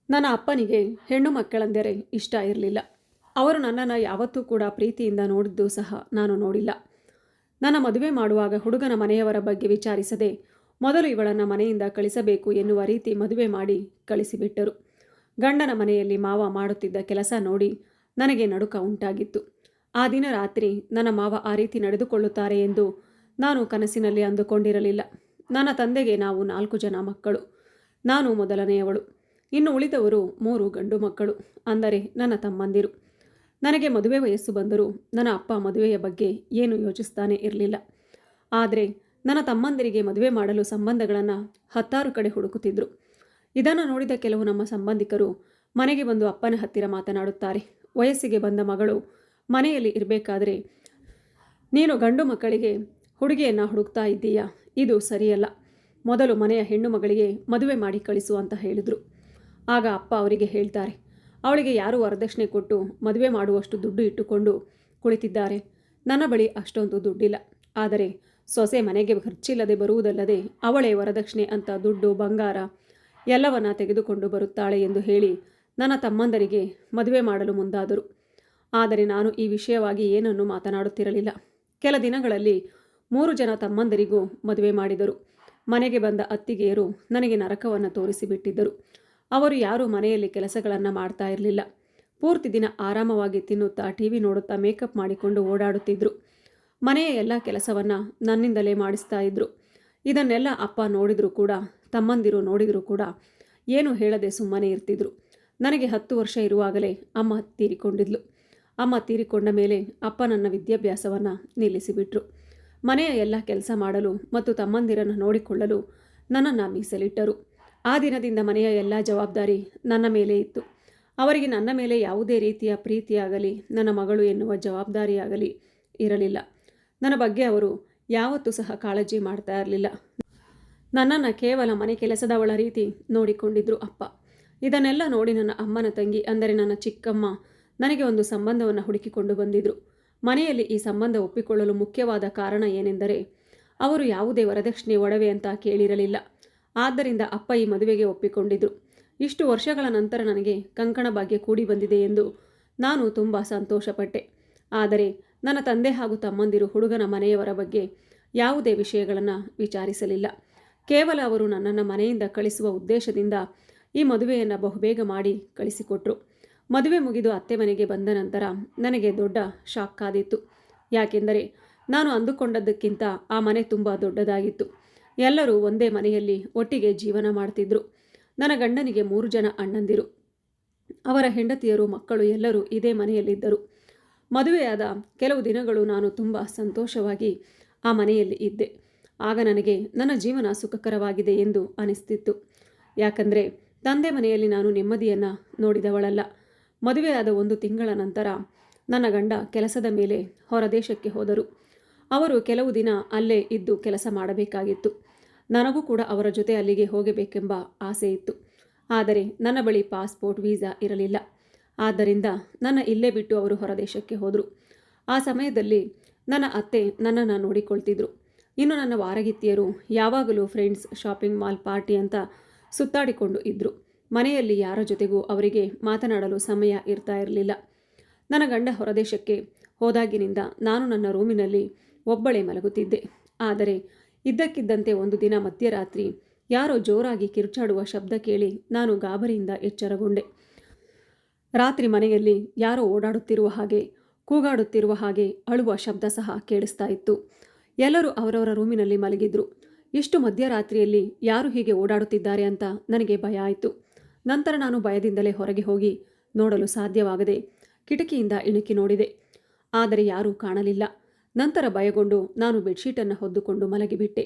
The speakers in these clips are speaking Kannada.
ನನ್ನ ಅಪ್ಪನಿಗೆ ಹೆಣ್ಣು ಮಕ್ಕಳೆಂದರೆ ಇಷ್ಟ ಇರಲಿಲ್ಲ. ಅವರು ನನ್ನನ್ನು ಯಾವತ್ತೂ ಕೂಡ ಪ್ರೀತಿಯಿಂದ ನೋಡಿದ್ದು ಸಹ ನಾನು ನೋಡಿಲ್ಲ. ನನ್ನ ಮದುವೆ ಮಾಡುವಾಗ ಹುಡುಗನ ಮನೆಯವರ ಬಗ್ಗೆ ವಿಚಾರಿಸದೆ ಮೊದಲು ಇವಳನ್ನು ಮನೆಯಿಂದ ಕಳಿಸಬೇಕು ಎನ್ನುವ ರೀತಿ ಮದುವೆ ಮಾಡಿ ಕಳಿಸಿಬಿಟ್ಟರು. ಗಂಡನ ಮನೆಯಲ್ಲಿ ಮಾವ ಮಾಡುತ್ತಿದ್ದ ಕೆಲಸ ನೋಡಿ ನನಗೆ ನಡುಕ ಉಂಟಾಗಿತ್ತು. ಆ ದಿನ ರಾತ್ರಿ ನನ್ನ ಮಾವ ಆ ರೀತಿ ನಡೆದುಕೊಳ್ಳುತ್ತಾರೆ ಎಂದು ನಾನು ಕನಸಿನಲ್ಲಿ ಅಂದುಕೊಂಡಿರಲಿಲ್ಲ. ನನ್ನ ತಂದೆಗೆ ನಾವು 4 ಜನ ಮಕ್ಕಳು. ನಾನು ಮೊದಲನೆಯವಳು. ಇನ್ನು ಉಳಿದವರು 3 ಗಂಡು ಮಕ್ಕಳು, ಅಂದರೆ ನನ್ನ ತಮ್ಮಂದಿರು. ನನಗೆ ಮದುವೆ ವಯಸ್ಸು ಬಂದರೂ ನನ್ನ ಅಪ್ಪ ಮದುವೆಯ ಬಗ್ಗೆ ಏನು ಯೋಚಿಸ್ತಾನೆ ಇರಲಿಲ್ಲ. ಆದರೆ ನನ್ನ ತಮ್ಮಂದಿರಿಗೆ ಮದುವೆ ಮಾಡಲು ಸಂಬಂಧಗಳನ್ನು 10 ಕಡೆ ಹುಡುಕುತ್ತಿದ್ದರು. ಇದನ್ನು ನೋಡಿದ ಕೆಲವು ನಮ್ಮ ಸಂಬಂಧಿಕರು ಮನೆಗೆ ಬಂದು ಅಪ್ಪನ ಹತ್ತಿರ ಮಾತನಾಡುತ್ತಾರೆ. ವಯಸ್ಸಿಗೆ ಬಂದ ಮಗಳು ಮನೆಯಲ್ಲಿ ಇರಬೇಕಾದ್ರೆ ನೀನು ಗಂಡು ಮಕ್ಕಳಿಗೆ ಹುಡುಗಿಯನ್ನು ಹುಡುಕ್ತಾ ಇದ್ದೀಯಾ? ಇದು ಸರಿಯಲ್ಲ. ಮೊದಲು ಮನೆಯ ಹೆಣ್ಣು ಮಗಳಿಗೆ ಮದುವೆ ಮಾಡಿ ಕಳಿಸು ಅಂತ ಹೇಳಿದರು. ಆಗ ಅಪ್ಪ ಅವರಿಗೆ ಹೇಳ್ತಾರೆ, ಅವಳಿಗೆ ಯಾರೂ ವರದಕ್ಷಿಣೆ ಕೊಟ್ಟು ಮದುವೆ ಮಾಡುವಷ್ಟು ದುಡ್ಡು ಇಟ್ಟುಕೊಂಡು ಕುಳಿತಿದ್ದಾರೆ. ನನ್ನ ಬಳಿ ಅಷ್ಟೊಂದು ದುಡ್ಡಿಲ್ಲ. ಆದರೆ ಸೊಸೆ ಮನೆಗೆ ಖರ್ಚಿಲ್ಲದೆ ಬರುವುದಲ್ಲದೆ ಅವಳೇ ವರದಕ್ಷಿಣೆ ಅಂತ ದುಡ್ಡು ಬಂಗಾರ ಎಲ್ಲವನ್ನ ತೆಗೆದುಕೊಂಡು ಬರುತ್ತಾಳೆ ಎಂದು ಹೇಳಿ ನನ್ನ ತಮ್ಮಂದರಿಗೆ ಮದುವೆ ಮಾಡಲು ಮುಂದಾದರು. ಆದರೆ ನಾನು ಈ ವಿಷಯವಾಗಿ ಏನನ್ನೂ ಮಾತನಾಡುತ್ತಿರಲಿಲ್ಲ. ಕೆಲ ದಿನಗಳಲ್ಲಿ 3 ಜನ ತಮ್ಮಂದರಿಗೂ ಮದುವೆ ಮಾಡಿದರು. ಮನೆಗೆ ಬಂದ ಅತ್ತಿಗೆಯರು ನನಗೆ ನರಕವನ್ನು ತೋರಿಸಿಬಿಟ್ಟಿದ್ದರು. ಅವರು ಯಾರೂ ಮನೆಯಲ್ಲಿ ಕೆಲಸಗಳನ್ನು ಮಾಡ್ತಾ ಇರಲಿಲ್ಲ. ಪೂರ್ತಿ ದಿನ ಆರಾಮವಾಗಿ ತಿನ್ನುತ್ತಾ ಟಿವಿ ನೋಡುತ್ತಾ ಮೇಕಪ್ ಮಾಡಿಕೊಂಡು ಓಡಾಡುತ್ತಿದ್ದರು. ಮನೆಯ ಎಲ್ಲ ಕೆಲಸವನ್ನು ನನ್ನಿಂದಲೇ ಮಾಡಿಸ್ತಾ ಇದ್ದರು. ಇದನ್ನೆಲ್ಲ ಅಪ್ಪ ನೋಡಿದರೂ ಕೂಡ ತಮ್ಮಂದಿರು ನೋಡಿದರೂ ಕೂಡ ಏನು ಹೇಳದೆ ಸುಮ್ಮನೆ ಇರ್ತಿದ್ರು. ನನಗೆ 10 ವರ್ಷ ಇರುವಾಗಲೇ ಅಮ್ಮ ತೀರಿಕೊಂಡಿದ್ಲು. ಅಮ್ಮ ತೀರಿಕೊಂಡ ಮೇಲೆ ಅಪ್ಪ ನನ್ನ ವಿದ್ಯಾಭ್ಯಾಸವನ್ನು ನಿಲ್ಲಿಸಿಬಿಟ್ರು. ಮನೆಯ ಎಲ್ಲ ಕೆಲಸ ಮಾಡಲು ಮತ್ತು ತಮ್ಮಂದಿರನ್ನು ನೋಡಿಕೊಳ್ಳಲು ನನ್ನನ್ನು ಮೀಸಲಿಟ್ಟರು. ಆ ದಿನದಿಂದ ಮನೆಯ ಎಲ್ಲ ಜವಾಬ್ದಾರಿ ನನ್ನ ಮೇಲೆ ಇತ್ತು. ಅವರಿಗೆ ನನ್ನ ಮೇಲೆ ಯಾವುದೇ ರೀತಿಯ ಪ್ರೀತಿಯಾಗಲಿ ನನ್ನ ಮಗಳು ಎನ್ನುವ ಜವಾಬ್ದಾರಿಯಾಗಲಿ ಇರಲಿಲ್ಲ. ನನ್ನ ಬಗ್ಗೆ ಅವರು ಯಾವತ್ತೂ ಸಹ ಕಾಳಜಿ ಮಾಡ್ತಾ ಇರಲಿಲ್ಲ. ನನ್ನನ್ನು ಕೇವಲ ಮನೆ ಕೆಲಸದವಳ ರೀತಿ ನೋಡಿಕೊಂಡಿದ್ರು ಅಪ್ಪ. ಇದನ್ನೆಲ್ಲ ನೋಡಿ ನನ್ನ ಅಮ್ಮನ ತಂಗಿ ಅಂದರೆ ನನ್ನ ಚಿಕ್ಕಮ್ಮ ನನಗೆ ಒಂದು ಸಂಬಂಧವನ್ನು ಹುಡುಕಿಕೊಂಡು ಬಂದಿದ್ರು. ಮನೆಯಲ್ಲಿ ಈ ಸಂಬಂಧ ಒಪ್ಪಿಕೊಳ್ಳಲು ಮುಖ್ಯವಾದ ಕಾರಣ ಏನೆಂದರೆ ಅವರು ಯಾವುದೇ ವರದಕ್ಷಿಣೆ ಒಡವೆ ಅಂತ ಕೇಳಿರಲಿಲ್ಲ. ಆದ್ದರಿಂದ ಅಪ್ಪ ಈ ಮದುವೆಗೆ ಒಪ್ಪಿಕೊಂಡಿದ್ರು. ಇಷ್ಟು ವರ್ಷಗಳ ನಂತರ ನನಗೆ ಕಂಕಣ ಭಾಗ್ಯ ಕೂಡಿ ಬಂದಿದೆ ಎಂದು ನಾನು ತುಂಬ ಸಂತೋಷಪಟ್ಟೆ. ಆದರೆ ನನ್ನ ತಂದೆ ಹಾಗೂ ತಮ್ಮಂದಿರು ಹುಡುಗನ ಮನೆಯವರ ಬಗ್ಗೆ ಯಾವುದೇ ವಿಷಯಗಳನ್ನು ವಿಚಾರಿಸಲಿಲ್ಲ. ಕೇವಲ ಅವರು ನನ್ನನ್ನು ಮನೆಯಿಂದ ಕಳಿಸುವ ಉದ್ದೇಶದಿಂದ ಈ ಮದುವೆಯನ್ನು ಬಹುಬೇಗ ಮಾಡಿ ಕಳಿಸಿಕೊಟ್ರು. ಮದುವೆ ಮುಗಿದು ಅತ್ತೆ ಮನೆಗೆ ಬಂದ ನಂತರ ನನಗೆ ದೊಡ್ಡ ಶಾಕ್ ಕಾದಿತ್ತು. ಯಾಕೆಂದರೆ ನಾನು ಅಂದುಕೊಂಡದ್ದಕ್ಕಿಂತ ಆ ಮನೆ ತುಂಬ ದೊಡ್ಡದಾಗಿತ್ತು. ಎಲ್ಲರೂ ಒಂದೇ ಮನೆಯಲ್ಲಿ ಒಟ್ಟಿಗೆ ಜೀವನ ಮಾಡ್ತಿದ್ರು. ನನ್ನ ಗಂಡನಿಗೆ 3 ಜನ ಅಣ್ಣಂದಿರು. ಅವರ ಹೆಂಡತಿಯರು ಮಕ್ಕಳು ಎಲ್ಲರೂ ಇದೇ ಮನೆಯಲ್ಲಿದ್ದರು. ಮದುವೆಯಾದ ಕೆಲವು ದಿನಗಳು ನಾನು ತುಂಬ ಸಂತೋಷವಾಗಿ ಆ ಮನೆಯಲ್ಲಿ ಇದ್ದೆ. ಆಗ ನನಗೆ ನನ್ನ ಜೀವನ ಸುಖಕರವಾಗಿದೆ ಎಂದು ಅನಿಸ್ತಿತ್ತು. ಯಾಕಂದರೆ ತಂದೆ ಮನೆಯಲ್ಲಿ ನಾನು ನೆಮ್ಮದಿಯನ್ನು ನೋಡಿದವಳಲ್ಲ. ಮದುವೆಯಾದ 1 ತಿಂಗಳ ನಂತರ ನನ್ನ ಗಂಡ ಕೆಲಸದ ಮೇಲೆ ಹೊರದೇಶಕ್ಕೆ ಹೋದರು. ಅವರು ಕೆಲವು ದಿನ ಅಲ್ಲೇ ಇದ್ದು ಕೆಲಸ ಮಾಡಬೇಕಾಗಿತ್ತು. ನನಗೂ ಕೂಡ ಅವರ ಜೊತೆ ಅಲ್ಲಿಗೆ ಹೋಗಬೇಕೆಂಬ ಆಸೆ ಇತ್ತು. ಆದರೆ ನನ್ನ ಬಳಿ ಪಾಸ್ಪೋರ್ಟ್ ವೀಸಾ ಇರಲಿಲ್ಲ. ಆದ್ದರಿಂದ ನನ್ನ ಇಲ್ಲೇ ಬಿಟ್ಟು ಅವರು ಹೊರದೇಶಕ್ಕೆ ಹೋದರು. ಆ ಸಮಯದಲ್ಲಿ ನನ್ನ ಅತ್ತೆ ನನ್ನನ್ನು ನೋಡಿಕೊಳ್ತಿದ್ರು. ಇನ್ನು ನನ್ನ ವಾರಗಿತ್ತಿಯರು ಯಾವಾಗಲೂ ಫ್ರೆಂಡ್ಸ್, ಶಾಪಿಂಗ್ ಮಾಲ್, ಪಾರ್ಟಿ ಅಂತ ಸುತ್ತಾಡಿಕೊಂಡು ಇದ್ದರು. ಮನೆಯಲ್ಲಿ ಯಾರ ಜೊತೆಗೂ ಅವರಿಗೆ ಮಾತನಾಡಲು ಸಮಯ ಇರ್ತಾ ಇರಲಿಲ್ಲ. ನನ್ನ ಗಂಡ ಹೊರದೇಶಕ್ಕೆ ಹೋದಾಗಿನಿಂದ ನಾನು ನನ್ನ ರೂಮಿನಲ್ಲಿ ಒಬ್ಬಳೇ ಮಲಗುತ್ತಿದ್ದೆ. ಆದರೆ ಇದ್ದಕ್ಕಿದ್ದಂತೆ ಒಂದು ದಿನ ಮಧ್ಯರಾತ್ರಿ ಯಾರೋ ಜೋರಾಗಿ ಕಿರುಚಾಡುವ ಶಬ್ದ ಕೇಳಿ ನಾನು ಗಾಬರಿಯಿಂದ ಎಚ್ಚರಗೊಂಡೆ. ರಾತ್ರಿ ಮನೆಯಲ್ಲಿ ಯಾರೋ ಓಡಾಡುತ್ತಿರುವ ಹಾಗೆ, ಕೂಗಾಡುತ್ತಿರುವ ಹಾಗೆ, ಅಳುವ ಶಬ್ದ ಸಹ ಕೇಳಿಸ್ತಾ ಇತ್ತು. ಎಲ್ಲರೂ ಅವರವರ ರೂಮಿನಲ್ಲಿ ಮಲಗಿದ್ರು. ಇಷ್ಟು ಮಧ್ಯರಾತ್ರಿಯಲ್ಲಿ ಯಾರು ಹೀಗೆ ಓಡಾಡುತ್ತಿದ್ದಾರೆ ಅಂತ ನನಗೆ ಭಯ ಆಯಿತು. ನಂತರ ನಾನು ಭಯದಿಂದಲೇ ಹೊರಗೆ ಹೋಗಿ ನೋಡಲು ಸಾಧ್ಯವಾಗದೆ ಕಿಟಕಿಯಿಂದ ಇಣುಕಿ ನೋಡಿದೆ. ಆದರೆ ಯಾರೂ ಕಾಣಲಿಲ್ಲ. ನಂತರ ಭಯಗೊಂಡು ನಾನು ಬೆಡ್ಶೀಟನ್ನು ಹೊದ್ದುಕೊಂಡು ಮಲಗಿಬಿಟ್ಟೆ.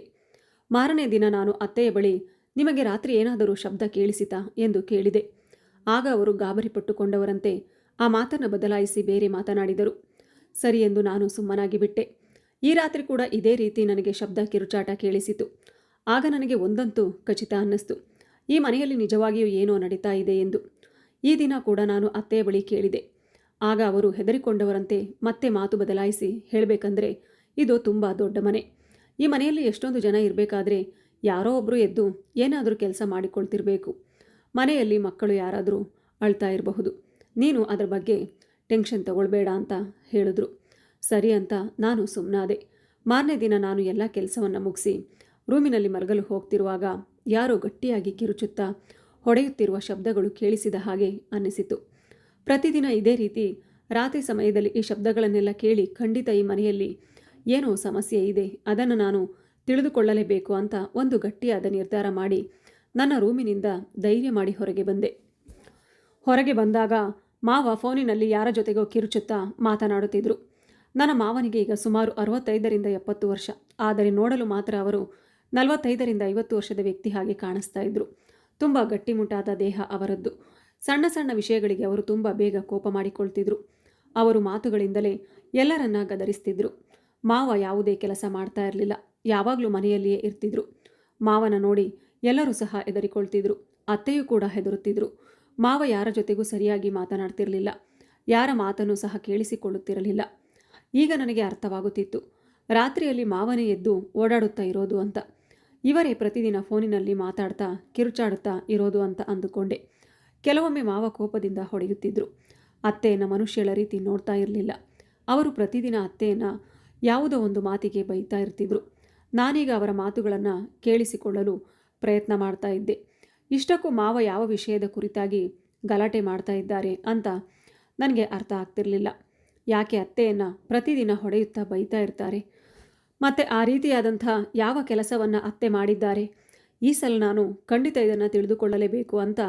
ಮಾರನೇ ದಿನ ನಾನು ಅತ್ತೆಯ ಬಳಿ ನಿಮಗೆ ರಾತ್ರಿ ಏನಾದರೂ ಶಬ್ದ ಕೇಳಿಸಿತಾ ಎಂದು ಕೇಳಿದೆ. ಆಗ ಅವರು ಗಾಬರಿಪಟ್ಟುಕೊಂಡವರಂತೆ ಆ ಮಾತನ್ನು ಬದಲಾಯಿಸಿ ಬೇರೆ ಮಾತನಾಡಿದರು. ಸರಿ ಎಂದು ನಾನು ಸುಮ್ಮನಾಗಿಬಿಟ್ಟೆ. ಈ ರಾತ್ರಿ ಕೂಡ ಇದೇ ರೀತಿ ನನಗೆ ಶಬ್ದ ಕಿರುಚಾಟ ಕೇಳಿಸಿತು. ಆಗ ನನಗೆ ಒಂದಂತೂ ಖಚಿತ ಅನ್ನಿಸ್ತು, ಈ ಮನೆಯಲ್ಲಿ ನಿಜವಾಗಿಯೂ ಏನೋ ನಡೀತಾ ಇದೆ ಎಂದು. ಈ ದಿನ ಕೂಡ ನಾನು ಅತ್ತೆಯ ಬಳಿ ಕೇಳಿದೆ. ಆಗ ಅವರು ಹೆದರಿಕೊಂಡವರಂತೆ ಮತ್ತೆ ಮಾತು ಬದಲಾಯಿಸಿ ಹೇಳಬೇಕಂದ್ರೆ ಇದು ತುಂಬ ದೊಡ್ಡ ಮನೆ. ಈ ಮನೆಯಲ್ಲಿ ಎಷ್ಟೊಂದು ಜನ ಇರಬೇಕಾದ್ರೆ ಯಾರೋ ಒಬ್ಬರು ಎದ್ದು ಏನಾದರೂ ಕೆಲಸ ಮಾಡಿಕೊಳ್ತಿರಬೇಕು. ಮನೆಯಲ್ಲಿ ಮಕ್ಕಳು ಯಾರಾದರೂ ಅಳ್ತಾ ಇರಬಹುದು. ನೀನು ಅದರ ಬಗ್ಗೆ ಟೆನ್ಷನ್ ತಗೊಳ್ಬೇಡ ಅಂತ ಹೇಳಿದ್ರು. ಸರಿ ಅಂತ ನಾನು ಸುಮ್ಮನಾದೆ. ಮಾರನೇ ದಿನ ನಾನು ಎಲ್ಲ ಕೆಲಸವನ್ನು ಮುಗಿಸಿ ರೂಮಿನಲ್ಲಿ ಮಲಗಲು ಹೋಗ್ತಿರುವಾಗ ಯಾರೋ ಗಟ್ಟಿಯಾಗಿ ಕಿರುಚುತ್ತಾ ಹೊಡೆಯುತ್ತಿರುವ ಶಬ್ದಗಳು ಕೇಳಿಸಿದ ಹಾಗೆ ಅನ್ನಿಸಿತು. ಪ್ರತಿದಿನ ಇದೇ ರೀತಿ ರಾತ್ರಿ ಸಮಯದಲ್ಲಿ ಈ ಶಬ್ದಗಳನ್ನೆಲ್ಲ ಕೇಳಿ ಖಂಡಿತ ಈ ಮನೆಯಲ್ಲಿ ಏನೋ ಸಮಸ್ಯೆ ಇದೆ, ಅದನ್ನು ನಾನು ತಿಳಿದುಕೊಳ್ಳಲೇಬೇಕು ಅಂತ ಒಂದು ಗಟ್ಟಿಯಾದ ನಿರ್ಧಾರ ಮಾಡಿ ನನ್ನ ರೂಮಿನಿಂದ ಧೈರ್ಯ ಮಾಡಿ ಹೊರಗೆ ಬಂದೆ. ಹೊರಗೆ ಬಂದಾಗ ಮಾವ ಫೋನಿನಲ್ಲಿ ಯಾರ ಜೊತೆಗೋ ಕಿರುಚುತ್ತಾ ಮಾತನಾಡುತ್ತಿದ್ದರು. ನನ್ನ ಮಾವನಿಗೆ ಈಗ ಸುಮಾರು 65ರಿಂದ 70 ವರ್ಷ. ಆದರೆ ನೋಡಲು ಮಾತ್ರ ಅವರು 45ರಿಂದ 50 ವರ್ಷದ ವ್ಯಕ್ತಿ ಹಾಗೆ ಕಾಣಿಸ್ತಾ ಇದ್ದರು. ತುಂಬ ಗಟ್ಟಿಮುಟ್ಟಾದ ದೇಹ ಅವರದ್ದು. ಸಣ್ಣ ಸಣ್ಣ ವಿಷಯಗಳಿಗೆ ಅವರು ತುಂಬ ಬೇಗ ಕೋಪ ಮಾಡಿಕೊಳ್ತಿದ್ರು. ಅವರು ಮಾತುಗಳಿಂದಲೇ ಎಲ್ಲರನ್ನ ಗದರಿಸ್ತಿದ್ರು. ಮಾವ ಯಾವುದೇ ಕೆಲಸ ಮಾಡ್ತಾ ಇರಲಿಲ್ಲ, ಯಾವಾಗಲೂ ಮನೆಯಲ್ಲಿಯೇ ಇರ್ತಿದ್ರು. ಮಾವನ ನೋಡಿ ಎಲ್ಲರೂ ಸಹ ಹೆದರಿಕೊಳ್ತಿದ್ರು. ಅತ್ತೆಯೂ ಕೂಡ ಹೆದರುತ್ತಿದ್ರು. ಮಾವ ಯಾರ ಜೊತೆಗೂ ಸರಿಯಾಗಿ ಮಾತನಾಡ್ತಿರಲಿಲ್ಲ, ಯಾರ ಮಾತನ್ನು ಸಹ ಕೇಳಿಸಿಕೊಳ್ಳುತ್ತಿರಲಿಲ್ಲ. ಈಗ ನನಗೆ ಅರ್ಥವಾಗುತ್ತಿತ್ತು, ರಾತ್ರಿಯಲ್ಲಿ ಮಾವನೇ ಎದ್ದು ಓಡಾಡುತ್ತಾ ಇರೋದು ಅಂತ. ಇವರೇ ಪ್ರತಿದಿನ ಫೋನಿನಲ್ಲಿ ಮಾತಾಡ್ತಾ ಕಿರುಚಾಡುತ್ತಾ ಇರೋದು ಅಂತ ಅಂದುಕೊಂಡೆ. ಕೆಲವೊಮ್ಮೆ ಮಾವ ಕೋಪದಿಂದ ಹೊಡೆಯುತ್ತಿದ್ರು. ಅತ್ತೆಯನ್ನು ಮನುಷ್ಯಳ ರೀತಿ ನೋಡ್ತಾ ಇರಲಿಲ್ಲ. ಅವರು ಪ್ರತಿದಿನ ಅತ್ತೆಯನ್ನು ಯಾವುದೋ ಒಂದು ಮಾತಿಗೆ ಬೈತಾ ಇರ್ತಿದ್ರು. ನಾನೀಗ ಅವರ ಮಾತುಗಳನ್ನು ಕೇಳಿಸಿಕೊಳ್ಳಲು ಪ್ರಯತ್ನ ಮಾಡ್ತಾ ಇದ್ದೆ. ಇಷ್ಟಕ್ಕೂ ಮಾವ ಯಾವ ವಿಷಯದ ಕುರಿತಾಗಿ ಗಲಾಟೆ ಮಾಡ್ತಾ ಇದ್ದಾರೆ ಅಂತ ನನಗೆ ಅರ್ಥ ಆಗ್ತಿರಲಿಲ್ಲ. ಯಾಕೆ ಅತ್ತೆಯನ್ನು ಪ್ರತಿದಿನ ಹೊಡೆಯುತ್ತಾ ಬೈತಾ ಇರ್ತಾರೆ? ಮತ್ತು ಆ ರೀತಿಯಾದಂಥ ಯಾವ ಕೆಲಸವನ್ನು ಅತ್ತೆ ಮಾಡಿದ್ದಾರೆ? ಈ ಸಲ ನಾನು ಖಂಡಿತ ಇದನ್ನು ತಿಳಿದುಕೊಳ್ಳಲೇಬೇಕು ಅಂತ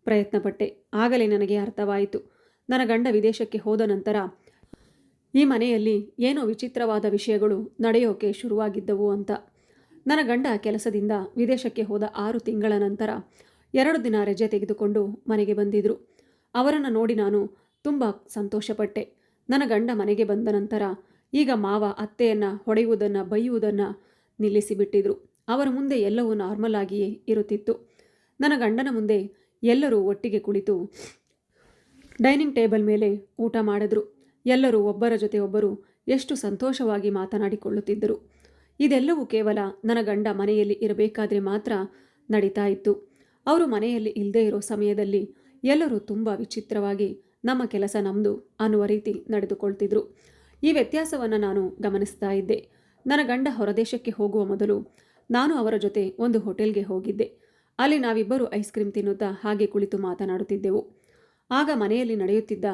ಪ್ರಯತ್ನಪಟ್ಟೆ. ಆಗಲೇ ನನಗೆ ಅರ್ಥವಾಯಿತು, ನನ್ನ ಗಂಡ ವಿದೇಶಕ್ಕೆ ಹೋದ ನಂತರ ಈ ಮನೆಯಲ್ಲಿ ಏನೋ ವಿಚಿತ್ರವಾದ ವಿಷಯಗಳು ನಡೆಯೋಕೆ ಶುರುವಾಗಿದ್ದವು ಅಂತ. ನನ್ನ ಗಂಡ ಕೆಲಸದಿಂದ ವಿದೇಶಕ್ಕೆ ಹೋದ 6 ತಿಂಗಳ ನಂತರ 2 ದಿನ ರಜೆ ತೆಗೆದುಕೊಂಡು ಮನೆಗೆ ಬಂದಿದ್ದರು. ಅವರನ್ನು ನೋಡಿ ನಾನು ತುಂಬ ಸಂತೋಷಪಟ್ಟೆ. ನನ್ನ ಗಂಡ ಮನೆಗೆ ಬಂದ ನಂತರ ಈಗ ಮಾವ ಅತ್ತೆಯನ್ನು ಹೊಡೆಯುವುದನ್ನು ಬೈಯುವುದನ್ನು ನಿಲ್ಲಿಸಿಬಿಟ್ಟಿದ್ರು. ಅವರ ಮುಂದೆ ಎಲ್ಲವೂ ನಾರ್ಮಲ್ ಆಗಿಯೇ ಇರುತ್ತಿತ್ತು. ನನ್ನ ಗಂಡನ ಮುಂದೆ ಎಲ್ಲರೂ ಒಟ್ಟಿಗೆ ಕುಳಿತು ಡೈನಿಂಗ್ ಟೇಬಲ್ ಮೇಲೆ ಊಟ ಮಾಡಿದ್ರು. ಎಲ್ಲರೂ ಒಬ್ಬರ ಜೊತೆ ಒಬ್ಬರು ಎಷ್ಟು ಸಂತೋಷವಾಗಿ ಮಾತನಾಡಿಕೊಳ್ಳುತ್ತಿದ್ದರು. ಇದೆಲ್ಲವೂ ಕೇವಲ ನನ್ನ ಗಂಡ ಮನೆಯಲ್ಲಿ ಇರಬೇಕಾದ್ರೆ ಮಾತ್ರ ನಡೀತಾ ಇತ್ತು. ಅವರು ಮನೆಯಲ್ಲಿ ಇಲ್ಲದೇ ಇರೋ ಸಮಯದಲ್ಲಿ ಎಲ್ಲರೂ ತುಂಬ ವಿಚಿತ್ರವಾಗಿ ನಮ್ಮ ಕೆಲಸ ನಮ್ಮದು ಅನ್ನುವ ರೀತಿ ನಡೆದುಕೊಳ್ತಿದ್ರು. ಈ ವ್ಯತ್ಯಾಸವನ್ನು ನಾನು ಗಮನಿಸ್ತಾ ಇದ್ದೆ. ನನ್ನ ಗಂಡ ಹೊರದೇಶಕ್ಕೆ ಹೋಗುವ ಮೊದಲು ನಾನು ಅವರ ಜೊತೆ ಒಂದು ಹೋಟೆಲ್ಗೆ ಹೋಗಿದ್ದೆ. ಅಲ್ಲಿ ನಾವಿಬ್ಬರು ಐಸ್ ಕ್ರೀಮ್ ತಿನ್ನುತ್ತಾ ಹಾಗೆ ಕುಳಿತು ಮಾತನಾಡುತ್ತಿದ್ದೆವು. ಆಗ ಮನೆಯಲ್ಲಿ ನಡೆಯುತ್ತಿದ್ದ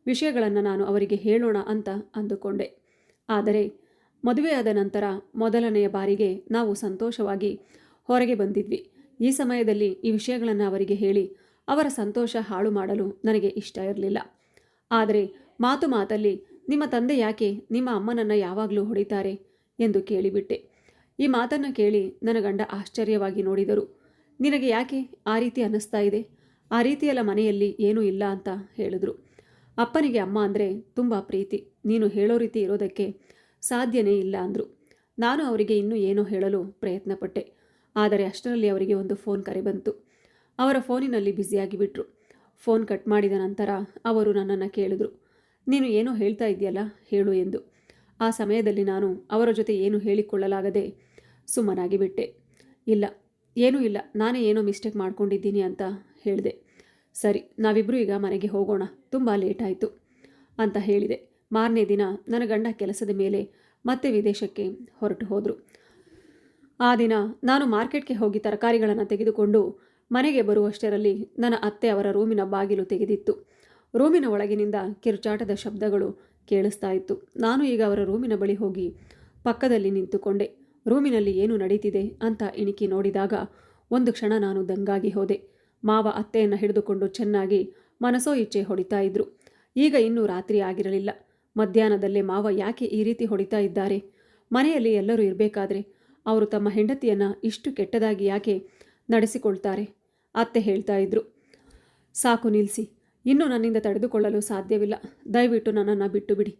ವಿಷಯಗಳನ್ನು ನಾನು ಅವರಿಗೆ ಹೇಳೋಣ ಅಂತ ಅಂದುಕೊಂಡೆ. ಆದರೆ ಮದುವೆಯಾದ ನಂತರ ಮೊದಲನೆಯ ಬಾರಿಗೆ ನಾವು ಸಂತೋಷವಾಗಿ ಹೊರಗೆ ಬಂದಿದ್ವಿ. ಈ ಸಮಯದಲ್ಲಿ ಈ ವಿಷಯಗಳನ್ನು ಅವರಿಗೆ ಹೇಳಿ ಅವರ ಸಂತೋಷ ಹಾಳು ಮಾಡಲು ನನಗೆ ಇಷ್ಟ ಇರಲಿಲ್ಲ. ಆದರೆ ಮಾತಲ್ಲಿ ನಿಮ್ಮ ತಂದೆ ಯಾಕೆ ನಿಮ್ಮ ಅಮ್ಮನನ್ನು ಯಾವಾಗಲೂ ಹೊಡಿತಾರೆ ಎಂದು ಕೇಳಿಬಿಟ್ಟೆ. ಈ ಮಾತನ್ನು ಕೇಳಿ ನನ್ನ ಗಂಡ ಆಶ್ಚರ್ಯವಾಗಿ ನೋಡಿದರು. ನಿನಗೆ ಯಾಕೆ ಆ ರೀತಿ ಅನ್ನಿಸ್ತಾ ಇದೆ? ಆ ರೀತಿಯೆಲ್ಲ ಮನೆಯಲ್ಲಿ ಏನೂ ಇಲ್ಲ ಅಂತ ಹೇಳಿದ್ರು. ಅಪ್ಪನಿಗೆ ಅಮ್ಮ ಅಂದರೆ ತುಂಬ ಪ್ರೀತಿ, ನೀನು ಹೇಳೋ ರೀತಿ ಇರೋದಕ್ಕೆ ಸಾಧ್ಯನೇ ಇಲ್ಲ ಅಂದರು. ನಾನು ಅವರಿಗೆ ಇನ್ನೂ ಏನೋ ಹೇಳಲು ಪ್ರಯತ್ನಪಟ್ಟೆ. ಆದರೆ ಅಷ್ಟರಲ್ಲಿ ಅವರಿಗೆ ಒಂದು ಫೋನ್ ಕರೆ ಬಂತು. ಅವರ ಫೋನಿನಲ್ಲಿ ಬ್ಯುಸಿಯಾಗಿಬಿಟ್ರು. ಫೋನ್ ಕಟ್ ಮಾಡಿದ ನಂತರ ಅವರು ನನ್ನನ್ನು ಕೇಳಿದ್ರು, ನೀನು ಏನೋ ಹೇಳ್ತಾ ಇದೆಯಲ್ಲ ಹೇಳು ಎಂದು. ಆ ಸಮಯದಲ್ಲಿ ನಾನು ಅವರ ಜೊತೆ ಏನು ಹೇಳಿಕೊಳ್ಳಲಾಗದೆ ಸುಮ್ಮನಾಗಿಬಿಟ್ಟೆ. ಇಲ್ಲ, ಏನೂ ಇಲ್ಲ, ನಾನೇ ಏನೋ ಮಿಸ್ಟೇಕ್ ಮಾಡ್ಕೊಂಡಿದ್ದೀನಿ ಅಂತ ಹೇಳಿದೆ. ಸರಿ, ನಾವಿಬ್ಬರೂ ಈಗ ಮನೆಗೆ ಹೋಗೋಣ, ತುಂಬ ಲೇಟ್ ಆಯಿತು ಅಂತ ಹೇಳಿದೆ. ಮಾರನೇ ದಿನ ನನ್ನ ಗಂಡ ಕೆಲಸದ ಮೇಲೆ ಮತ್ತೆ ವಿದೇಶಕ್ಕೆ ಹೊರಟು ಹೋದರು. ಆ ದಿನ ನಾನು ಮಾರ್ಕೆಟ್ಗೆ ಹೋಗಿ ತರಕಾರಿಗಳನ್ನು ತೆಗೆದುಕೊಂಡು ಮನೆಗೆ ಬರುವಷ್ಟರಲ್ಲಿ ನನ್ನ ಅತ್ತೆ ಅವರ ರೂಮಿನ ಬಾಗಿಲು ತೆಗೆದಿತ್ತು. ರೂಮಿನ ಒಳಗಿನಿಂದ ಕಿರುಚಾಟದ ಶಬ್ದಗಳು ಕೇಳಿಸ್ತಾ ಇತ್ತು. ನಾನು ಈಗ ಅವರ ರೂಮಿನ ಬಳಿ ಹೋಗಿ ಪಕ್ಕದಲ್ಲಿ ನಿಂತುಕೊಂಡೆ. ರೂಮಿನಲ್ಲಿ ಏನು ನಡೀತಿದೆ ಅಂತ ಇಣಿಕಿ ನೋಡಿದಾಗ ಒಂದು ಕ್ಷಣ ನಾನು ದಂಗಾಗಿ ಹೋದೆ. ಮಾವ ಅತ್ತೆಯನ್ನು ಹಿಡಿದುಕೊಂಡು ಚೆನ್ನಾಗಿ ಮನಸೋ ಇಚ್ಛೆ ಹೊಡಿತಾ ಇದ್ರು. ಈಗ ಇನ್ನೂ ರಾತ್ರಿ ಆಗಿರಲಿಲ್ಲ. ಮಧ್ಯಾಹ್ನದಲ್ಲೇ ಮಾವ ಯಾಕೆ ಈ ರೀತಿ ಹೊಡಿತಾ ಇದ್ದಾರೆ? ಮನೆಯಲ್ಲಿ ಎಲ್ಲರೂ ಇರಬೇಕಾದ್ರೆ ಅವರು ತಮ್ಮ ಹೆಂಡತಿಯನ್ನು ಇಷ್ಟು ಕೆಟ್ಟದಾಗಿ ಯಾಕೆ ನಡೆಸಿಕೊಳ್ತಾರೆ? ಅತ್ತೆ ಹೇಳ್ತಾ ಇದ್ರು. ಸಾಕು ನಿಲ್ಲಿಸಿ, ಇನ್ನೂ ನನ್ನಿಂದ ತಡೆದುಕೊಳ್ಳಲು ಸಾಧ್ಯವಿಲ್ಲ. ದಯವಿಟ್ಟು ನನ್ನನ್ನು ಬಿಟ್ಟು ಬಿಡಿ.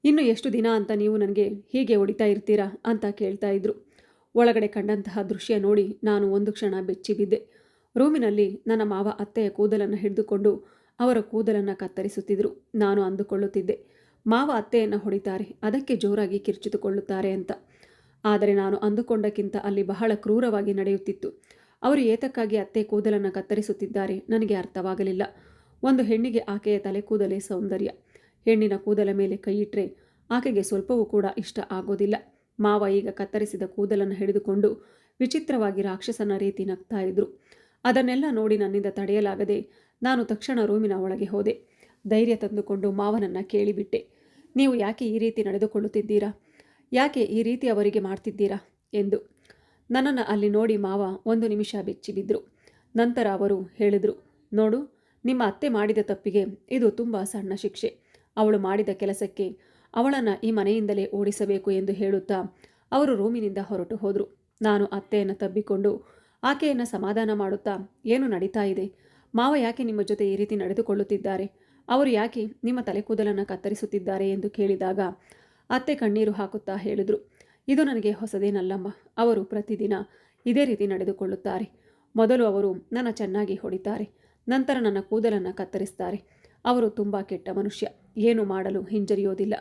ಇನ್ನು ಎಷ್ಟು ದಿನ ಅಂತ ನೀವು ನನಗೆ ಹೀಗೆ ಹೊಡಿತಾ ಇರ್ತೀರಾ ಅಂತ ಕೇಳ್ತಾ ಇದ್ರು. ಒಳಗಡೆ ಕಂಡಂತಹ ದೃಶ್ಯ ನೋಡಿ ನಾನು ಒಂದು ಕ್ಷಣ ಬೆಚ್ಚಿ ಬಿದ್ದೆ. ರೂಮಿನಲ್ಲಿ ನನ್ನ ಮಾವ ಅತ್ತೆಯ ಕೂದಲನ್ನು ಹಿಡಿದುಕೊಂಡು ಅವರ ಕೂದಲನ್ನು ಕತ್ತರಿಸುತ್ತಿದ್ದರು. ನಾನು ಅಂದುಕೊಳ್ಳುತ್ತಿದ್ದೆ, ಮಾವ ಅತ್ತೆಯನ್ನು ಹೊಡಿತಾರೆ, ಅದಕ್ಕೆ ಜೋರಾಗಿ ಕಿರ್ಚಿದುಕೊಳ್ಳುತ್ತಾರೆ ಅಂತ. ಆದರೆ ನಾನು ಅಂದುಕೊಂಡಕ್ಕಿಂತ ಅಲ್ಲಿ ಬಹಳ ಕ್ರೂರವಾಗಿ ನಡೆಯುತ್ತಿತ್ತು. ಅವರು ಏತಕ್ಕಾಗಿ ಅತ್ತೆ ಕೂದಲನ್ನು ಕತ್ತರಿಸುತ್ತಿದ್ದಾರೆ ನನಗೆ ಅರ್ಥವಾಗಲಿಲ್ಲ. ಒಂದು ಹೆಣ್ಣಿಗೆ ಆಕೆಯ ತಲೆ ಕೂದಲೇ ಸೌಂದರ್ಯ. ಹೆಣ್ಣಿನ ಕೂದಲ ಮೇಲೆ ಕೈಯಿಟ್ಟರೆ ಆಕೆಗೆ ಸ್ವಲ್ಪವೂ ಕೂಡ ಇಷ್ಟ ಆಗೋದಿಲ್ಲ. ಮಾವ ಈಗ ಕತ್ತರಿಸಿದ ಕೂದಲನ್ನು ಹಿಡಿದುಕೊಂಡು ವಿಚಿತ್ರವಾಗಿ ರಾಕ್ಷಸನ ರೀತಿ ನಗ್ತಾ ಇದ್ರು. ಅದನ್ನೆಲ್ಲ ನೋಡಿ ನನ್ನಿಂದ ತಡೆಯಲಾಗದೆ ನಾನು ತಕ್ಷಣ ರೂಮಿನ ಒಳಗೆ ಹೋದೆ. ಧೈರ್ಯ ತಂದುಕೊಂಡು ಮಾವನನ್ನು ಕೇಳಿಬಿಟ್ಟೆ, ನೀವು ಯಾಕೆ ಈ ರೀತಿ ನಡೆದುಕೊಳ್ಳುತ್ತಿದ್ದೀರಾ? ಯಾಕೆ ಈ ರೀತಿ ಅವರಿಗೆ ಮಾಡ್ತಿದ್ದೀರಾ ಎಂದು. ನನ್ನನ್ನು ಅಲ್ಲಿ ನೋಡಿ ಮಾವ ಒಂದು ನಿಮಿಷ ಬೆಚ್ಚಿಬಿದ್ರು. ನಂತರ ಅವರು ಹೇಳಿದರು, ನೋಡು, ನಿಮ್ಮ ಅತ್ತೆ ಮಾಡಿದ ತಪ್ಪಿಗೆ ಇದು ತುಂಬ ಸಣ್ಣ ಶಿಕ್ಷೆ. ಅವಳು ಮಾಡಿದ ಕೆಲಸಕ್ಕೆ ಅವಳನ್ನು ಈ ಮನೆಯಿಂದಲೇ ಓಡಿಸಬೇಕು ಎಂದು ಹೇಳುತ್ತಾ ಅವರು ರೂಮಿನಿಂದ ಹೊರಟು ಹೋದರು. ನಾನು ಅತ್ತೆಯನ್ನು ತಬ್ಬಿಕೊಂಡು ಆಕೆಯನ್ನು ಸಮಾಧಾನ ಮಾಡುತ್ತಾ, ಏನು ನಡೀತಾ ಇದೆ? ಮಾವ ಯಾಕೆ ನಿಮ್ಮ ಜೊತೆ ಈ ರೀತಿ ನಡೆದುಕೊಳ್ಳುತ್ತಿದ್ದಾರೆ? ಅವರು ಯಾಕೆ ನಿಮ್ಮ ತಲೆ ಕೂದಲನ್ನು ಕತ್ತರಿಸುತ್ತಿದ್ದಾರೆ ಎಂದು ಕೇಳಿದಾಗ ಅತ್ತೆ ಕಣ್ಣೀರು ಹಾಕುತ್ತಾ ಹೇಳಿದರು, ಇದು ನನಗೆ ಹೊಸದೇನಲ್ಲಮ್ಮ. ಅವರು ಪ್ರತಿದಿನ ಇದೇ ರೀತಿ ನಡೆದುಕೊಳ್ಳುತ್ತಾರೆ. ಮೊದಲು ಅವರು ನನ್ನ ಚೆನ್ನಾಗಿ ಹೊಡಿತಾರೆ, ನಂತರ ನನ್ನ ಕೂದಲನ್ನು ಕತ್ತರಿಸ್ತಾರೆ. ಅವರು ತುಂಬ ಕೆಟ್ಟ ಮನುಷ್ಯ, ಏನು ಮಾಡಲು ಹಿಂಜರಿಯೋದಿಲ್ಲ.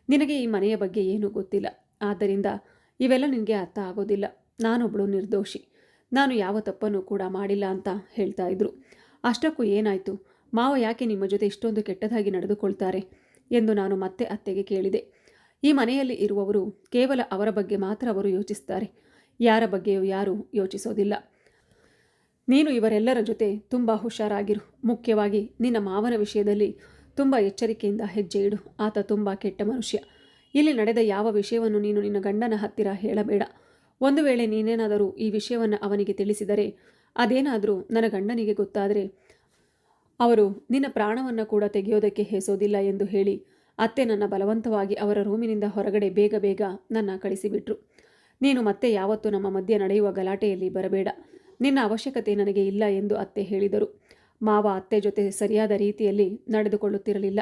ನಿನಗೆ ಈ ಮನೆಯ ಬಗ್ಗೆ ಏನೂ ಗೊತ್ತಿಲ್ಲ, ಆದ್ದರಿಂದ ಇವೆಲ್ಲ ನಿನಗೆ ಅರ್ಥ ಆಗೋದಿಲ್ಲ. ನಾನೊಬ್ಬಳು ನಿರ್ದೋಷಿ, ನಾನು ಯಾವ ತಪ್ಪನ್ನು ಕೂಡ ಮಾಡಿಲ್ಲ ಅಂತ ಹೇಳ್ತಾ ಇದ್ರು. ಅಷ್ಟಕ್ಕೂ ಏನಾಯಿತು? ಮಾವ ಯಾಕೆ ನಿಮ್ಮ ಜೊತೆ ಇಷ್ಟೊಂದು ಕೆಟ್ಟದಾಗಿ ನಡೆದುಕೊಳ್ತಾರೆ ಎಂದು ನಾನು ಮತ್ತೆ ಅತ್ತೆಗೆ ಕೇಳಿದೆ. ಈ ಮನೆಯಲ್ಲಿ ಇರುವವರು ಕೇವಲ ಅವರ ಬಗ್ಗೆ ಮಾತ್ರ ಅವರು ಯೋಚಿಸ್ತಾರೆ, ಯಾರ ಬಗ್ಗೆಯೂ ಯಾರೂ ಯೋಚಿಸೋದಿಲ್ಲ. ನೀನು ಇವರೆಲ್ಲರ ಜೊತೆ ತುಂಬ ಹುಷಾರಾಗಿರು. ಮುಖ್ಯವಾಗಿ ನಿನ್ನ ಮಾವನ ವಿಷಯದಲ್ಲಿ ತುಂಬ ಎಚ್ಚರಿಕೆಯಿಂದ ಹೆಜ್ಜೆ ಇಡು. ಆತ ತುಂಬ ಕೆಟ್ಟ ಮನುಷ್ಯ. ಇಲ್ಲಿ ನಡೆದ ಯಾವ ವಿಷಯವನ್ನು ನೀನು ನಿನ್ನ ಗಂಡನ ಹತ್ತಿರ ಹೇಳಬೇಡ. ಒಂದು ವೇಳೆ ನೀನೇನಾದರೂ ಈ ವಿಷಯವನ್ನು ಅವನಿಗೆ ತಿಳಿಸಿದರೆ, ಅದೇನಾದರೂ ನನ್ನ ಗಂಡನಿಗೆ ಗೊತ್ತಾದರೆ ಅವರು ನಿನ್ನ ಪ್ರಾಣವನ್ನು ಕೂಡ ತೆಗೆಯೋದಕ್ಕೆ ಹೇಸೋದಿಲ್ಲ ಎಂದು ಹೇಳಿ ಅತ್ತೆ ನನ್ನ ಬಲವಂತವಾಗಿ ಅವರ ರೂಮಿನಿಂದ ಹೊರಗಡೆ ಬೇಗ ಬೇಗ ನನ್ನ ಕಳಿಸಿಬಿಟ್ರು. ನೀನು ಮತ್ತೆ ಯಾವತ್ತೂ ನಮ್ಮ ಮಧ್ಯೆ ನಡೆಯುವ ಗಲಾಟೆಯಲ್ಲಿ ಬರಬೇಡ. ನಿನ್ನ ಅವಶ್ಯಕತೆ ನನಗೆ ಇಲ್ಲ ಎಂದು ಅತ್ತೆ ಹೇಳಿದರು. ಮಾವ ಅತ್ತೆ ಜೊತೆ ಸರಿಯಾದ ರೀತಿಯಲ್ಲಿ ನಡೆದುಕೊಳ್ಳುತ್ತಿರಲಿಲ್ಲ.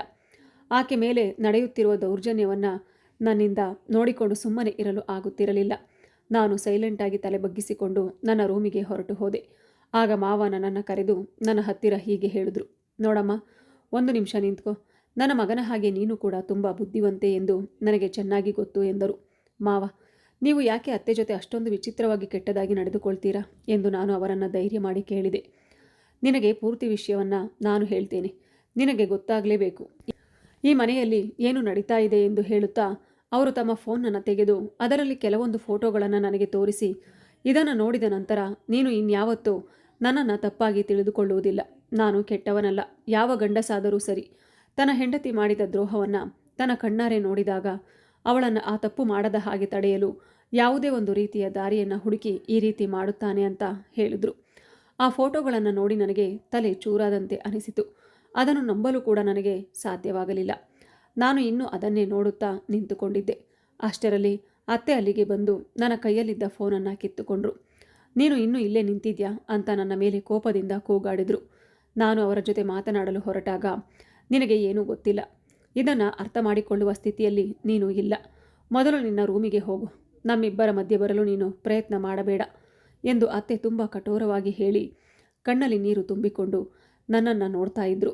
ಆಕೆ ಮೇಲೆ ನಡೆಯುತ್ತಿರುವ ದೌರ್ಜನ್ಯವನ್ನು ನನ್ನಿಂದ ನೋಡಿಕೊಂಡು ಸುಮ್ಮನೆ ಇರಲು ಆಗುತ್ತಿರಲಿಲ್ಲ. ನಾನು ಸೈಲೆಂಟಾಗಿ ತಲೆ ಬಗ್ಗಿಸಿಕೊಂಡು ನನ್ನ ರೂಮಿಗೆ ಹೊರಟು ಹೋದೆ. ಆಗ ಮಾವ ನನ್ನನ್ನು ಕರೆದು ನನ್ನ ಹತ್ತಿರ ಹೀಗೆ ಹೇಳಿದ್ರು, ನೋಡಮ್ಮ, ಒಂದು ನಿಮಿಷ ನಿಂತ್ಕೋ. ನನ್ನ ಮಗನ ಹಾಗೆ ನೀನು ಕೂಡ ತುಂಬ ಬುದ್ಧಿವಂತೆ ಎಂದು ನನಗೆ ಚೆನ್ನಾಗಿ ಗೊತ್ತು ಎಂದರು. ಮಾವ, ನೀವು ಯಾಕೆ ಅತ್ತೆ ಜೊತೆ ಅಷ್ಟೊಂದು ವಿಚಿತ್ರವಾಗಿ ಕೆಟ್ಟದಾಗಿ ನಡೆದುಕೊಳ್ತೀರಾ ಎಂದು ನಾನು ಅವರನ್ನು ಧೈರ್ಯ ಮಾಡಿ ಕೇಳಿದೆ. ನಿನಗೆ ಪೂರ್ತಿ ವಿಷಯವನ್ನು ನಾನು ಹೇಳ್ತೇನೆ, ನಿನಗೆ ಗೊತ್ತಾಗಲೇಬೇಕು. ಈ ಮನೆಯಲ್ಲಿ ಏನು ನಡೀತಾ ಇದೆ ಎಂದು ಹೇಳುತ್ತಾ ಅವರು ತಮ್ಮ ಫೋನನ್ನು ತೆಗೆದು ಅದರಲ್ಲಿ ಕೆಲವೊಂದು ಫೋಟೋಗಳನ್ನು ನನಗೆ ತೋರಿಸಿ, ಇದನ್ನು ನೋಡಿದ ನಂತರ ನೀನು ಇನ್ಯಾವತ್ತೂ ನನ್ನನ್ನು ತಪ್ಪಾಗಿ ತಿಳಿದುಕೊಳ್ಳುವುದಿಲ್ಲ. ನಾನು ಕೆಟ್ಟವನಲ್ಲ. ಯಾವ ಗಂಡಸಾದರೂ ಸರಿ ತನ್ನ ಹೆಂಡತಿ ಮಾಡಿದ ದ್ರೋಹವನ್ನು ತನ್ನ ಕಣ್ಣಾರೆ ನೋಡಿದಾಗ ಅವಳನ್ನು ಆ ತಪ್ಪು ಮಾಡದ ಹಾಗೆ ತಡೆಯಲು ಯಾವುದೇ ಒಂದು ರೀತಿಯ ದಾರಿಯನ್ನು ಹುಡುಕಿ ಈ ರೀತಿ ಮಾಡುತ್ತಾನೆ ಅಂತ ಹೇಳಿದರು. ಆ ಫೋಟೋಗಳನ್ನು ನೋಡಿ ನನಗೆ ತಲೆ ಚೂರಾದಂತೆ ಅನಿಸಿತು. ಅದನ್ನು ನಂಬಲು ಕೂಡ ನನಗೆ ಸಾಧ್ಯವಾಗಲಿಲ್ಲ. ನಾನು ಇನ್ನೂ ಅದನ್ನೇ ನೋಡುತ್ತಾ ನಿಂತುಕೊಂಡಿದ್ದೆ. ಅಷ್ಟರಲ್ಲಿ ಅತ್ತೆ ಅಲ್ಲಿಗೆ ಬಂದು ನನ್ನ ಕೈಯಲ್ಲಿದ್ದ ಫೋನನ್ನು ಕಿತ್ತುಕೊಂಡ್ರು. ನೀನು ಇನ್ನೂ ಇಲ್ಲೇ ನಿಂತಿದ್ಯಾ ಅಂತ ನನ್ನ ಮೇಲೆ ಕೋಪದಿಂದ ಕೂಗಾಡಿದ್ರು. ನಾನು ಅವರ ಜೊತೆ ಮಾತನಾಡಲು ಹೊರಟಾಗ, ನಿನಗೆ ಏನೂ ಗೊತ್ತಿಲ್ಲ, ಇದನ್ನು ಅರ್ಥ ಮಾಡಿಕೊಳ್ಳುವ ಸ್ಥಿತಿಯಲ್ಲಿ ನೀನು ಇಲ್ಲ. ಮೊದಲು ನಿನ್ನ ರೂಮಿಗೆ ಹೋಗು. ನಮ್ಮಿಬ್ಬರ ಮಧ್ಯೆ ಬರಲು ನೀನು ಪ್ರಯತ್ನ ಮಾಡಬೇಡ ಎಂದು ಅತ್ತೆ ತುಂಬ ಕಠೋರವಾಗಿ ಹೇಳಿ ಕಣ್ಣಲ್ಲಿ ನೀರು ತುಂಬಿಕೊಂಡು ನನ್ನನ್ನು ನೋಡ್ತಾ ಇದ್ರು.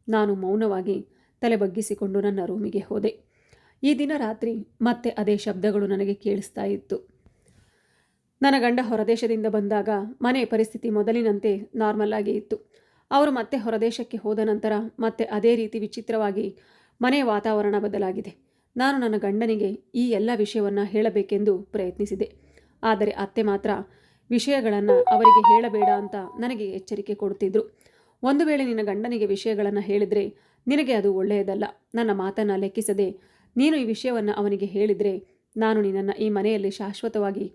ನಾನು ಮೌನವಾಗಿ ತಲೆ ಬಗ್ಗಿಸಿಕೊಂಡು ನನ್ನ ರೂಮಿಗೆ ಹೋದೆ. ಈ ದಿನ ರಾತ್ರಿ ಮತ್ತೆ ಅದೇ ಶಬ್ದಗಳು ನನಗೆ ಕೇಳಿಸ್ತಾ ಇತ್ತು. ನನ್ನ ಗಂಡ ಹೊರದೇಶದಿಂದ ಬಂದಾಗ ಮನೆ ಪರಿಸ್ಥಿತಿ ಮೊದಲಿನಂತೆ ನಾರ್ಮಲ್ ಆಗಿ ಇತ್ತು. ಅವರು ಮತ್ತೆ ಹೊರದೇಶಕ್ಕೆ ಹೋದ ನಂತರ ಮತ್ತೆ ಅದೇ ರೀತಿ ವಿಚಿತ್ರವಾಗಿ ಮನೆಯ ವಾತಾವರಣ ಬದಲಾಗಿದೆ. ನಾನು ನನ್ನ ಗಂಡನಿಗೆ ಈ ಎಲ್ಲ ವಿಷಯವನ್ನು ಹೇಳಬೇಕೆಂದು ಪ್ರಯತ್ನಿಸಿದೆ. ಆದರೆ ಅತ್ತೆ ಮಾತ್ರ ವಿಷಯಗಳನ್ನು ಅವರಿಗೆ ಹೇಳಬೇಡ ಅಂತ ನನಗೆ ಎಚ್ಚರಿಕೆ ಕೊಡುತ್ತಿದ್ದರು. ಒಂದು ವೇಳೆ ನಿನ್ನ ಗಂಡನಿಗೆ ವಿಷಯಗಳನ್ನು ಹೇಳಿದರೆ ನಿನಗೆ ಅದು ಒಳ್ಳೆಯದಲ್ಲ. ನನ್ನ ಮಾತನ್ನು ಲೆಕ್ಕಿಸದೆ ನೀನು ಈ ವಿಷಯವನ್ನು ಅವನಿಗೆ ಹೇಳಿದರೆ ನಾನು ನಿನ್ನನ್ನು ಈ ಮನೆಯಲ್ಲಿ ಶಾಶ್ವತವಾಗಿ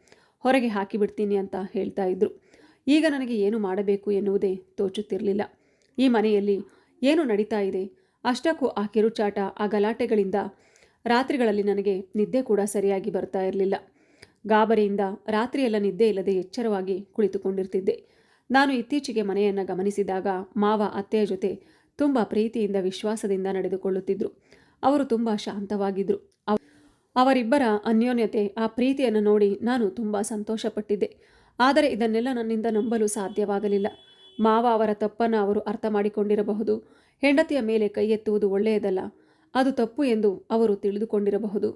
ಹೊರಗೆ ಹಾಕಿಬಿಡ್ತೀನಿ ಅಂತ ಹೇಳ್ತಾ ಇದ್ರು. ಈಗ ನನಗೆ ಏನು ಮಾಡಬೇಕು ಎನ್ನುವುದೇ ತೋಚುತ್ತಿರಲಿಲ್ಲ. ಈ ಮನೆಯಲ್ಲಿ ಏನು ನಡೀತಾ ಇದೆ? ಅಷ್ಟಕ್ಕೂ ಆ ಕಿರುಚಾಟ, ಆ ಗಲಾಟೆಗಳಿಂದ ರಾತ್ರಿಗಳಲ್ಲಿ ನನಗೆ ನಿದ್ದೆ ಕೂಡ ಸರಿಯಾಗಿ ಬರ್ತಾ ಇರಲಿಲ್ಲ. ಗಾಬರಿಯಿಂದ ರಾತ್ರಿಯೆಲ್ಲ ನಿದ್ದೆ ಇಲ್ಲದೆ ಎಚ್ಚರವಾಗಿ ಕುಳಿತುಕೊಂಡಿರ್ತಿದ್ದೆ. ನಾನು ಇತ್ತೀಚೆಗೆ ಮನೆಯನ್ನು ಗಮನಿಸಿದಾಗ ಮಾವ ಅತ್ತೆಯ ಜೊತೆ ತುಂಬ ಪ್ರೀತಿಯಿಂದ ವಿಶ್ವಾಸದಿಂದ ನಡೆದುಕೊಳ್ಳುತ್ತಿದ್ದರು. ಅವರು ತುಂಬ ಶಾಂತವಾಗಿದ್ದರು. ಅವರಿಬ್ಬರ ಅನ್ಯೋನ್ಯತೆ, ಆ ಪ್ರೀತಿಯನ್ನು ನೋಡಿ ನಾನು ತುಂಬ ಸಂತೋಷಪಟ್ಟಿದ್ದೆ. ಆದರೆ ಇದನ್ನೆಲ್ಲ ನನ್ನಿಂದ ನಂಬಲು ಸಾಧ್ಯವಾಗಲಿಲ್ಲ. ಮಾವ ಅವರ ತಪ್ಪನ್ನು ಅವರು ಅರ್ಥ ಮಾಡಿಕೊಂಡಿರಬಹುದು. ಹೆಂಡತಿಯ ಮೇಲೆ ಕೈ ಎತ್ತುವುದು ಒಳ್ಳೆಯದಲ್ಲ, ಅದು ತಪ್ಪು ಎಂದು ಅವರು ತಿಳಿದುಕೊಂಡಿರಬಹುದು.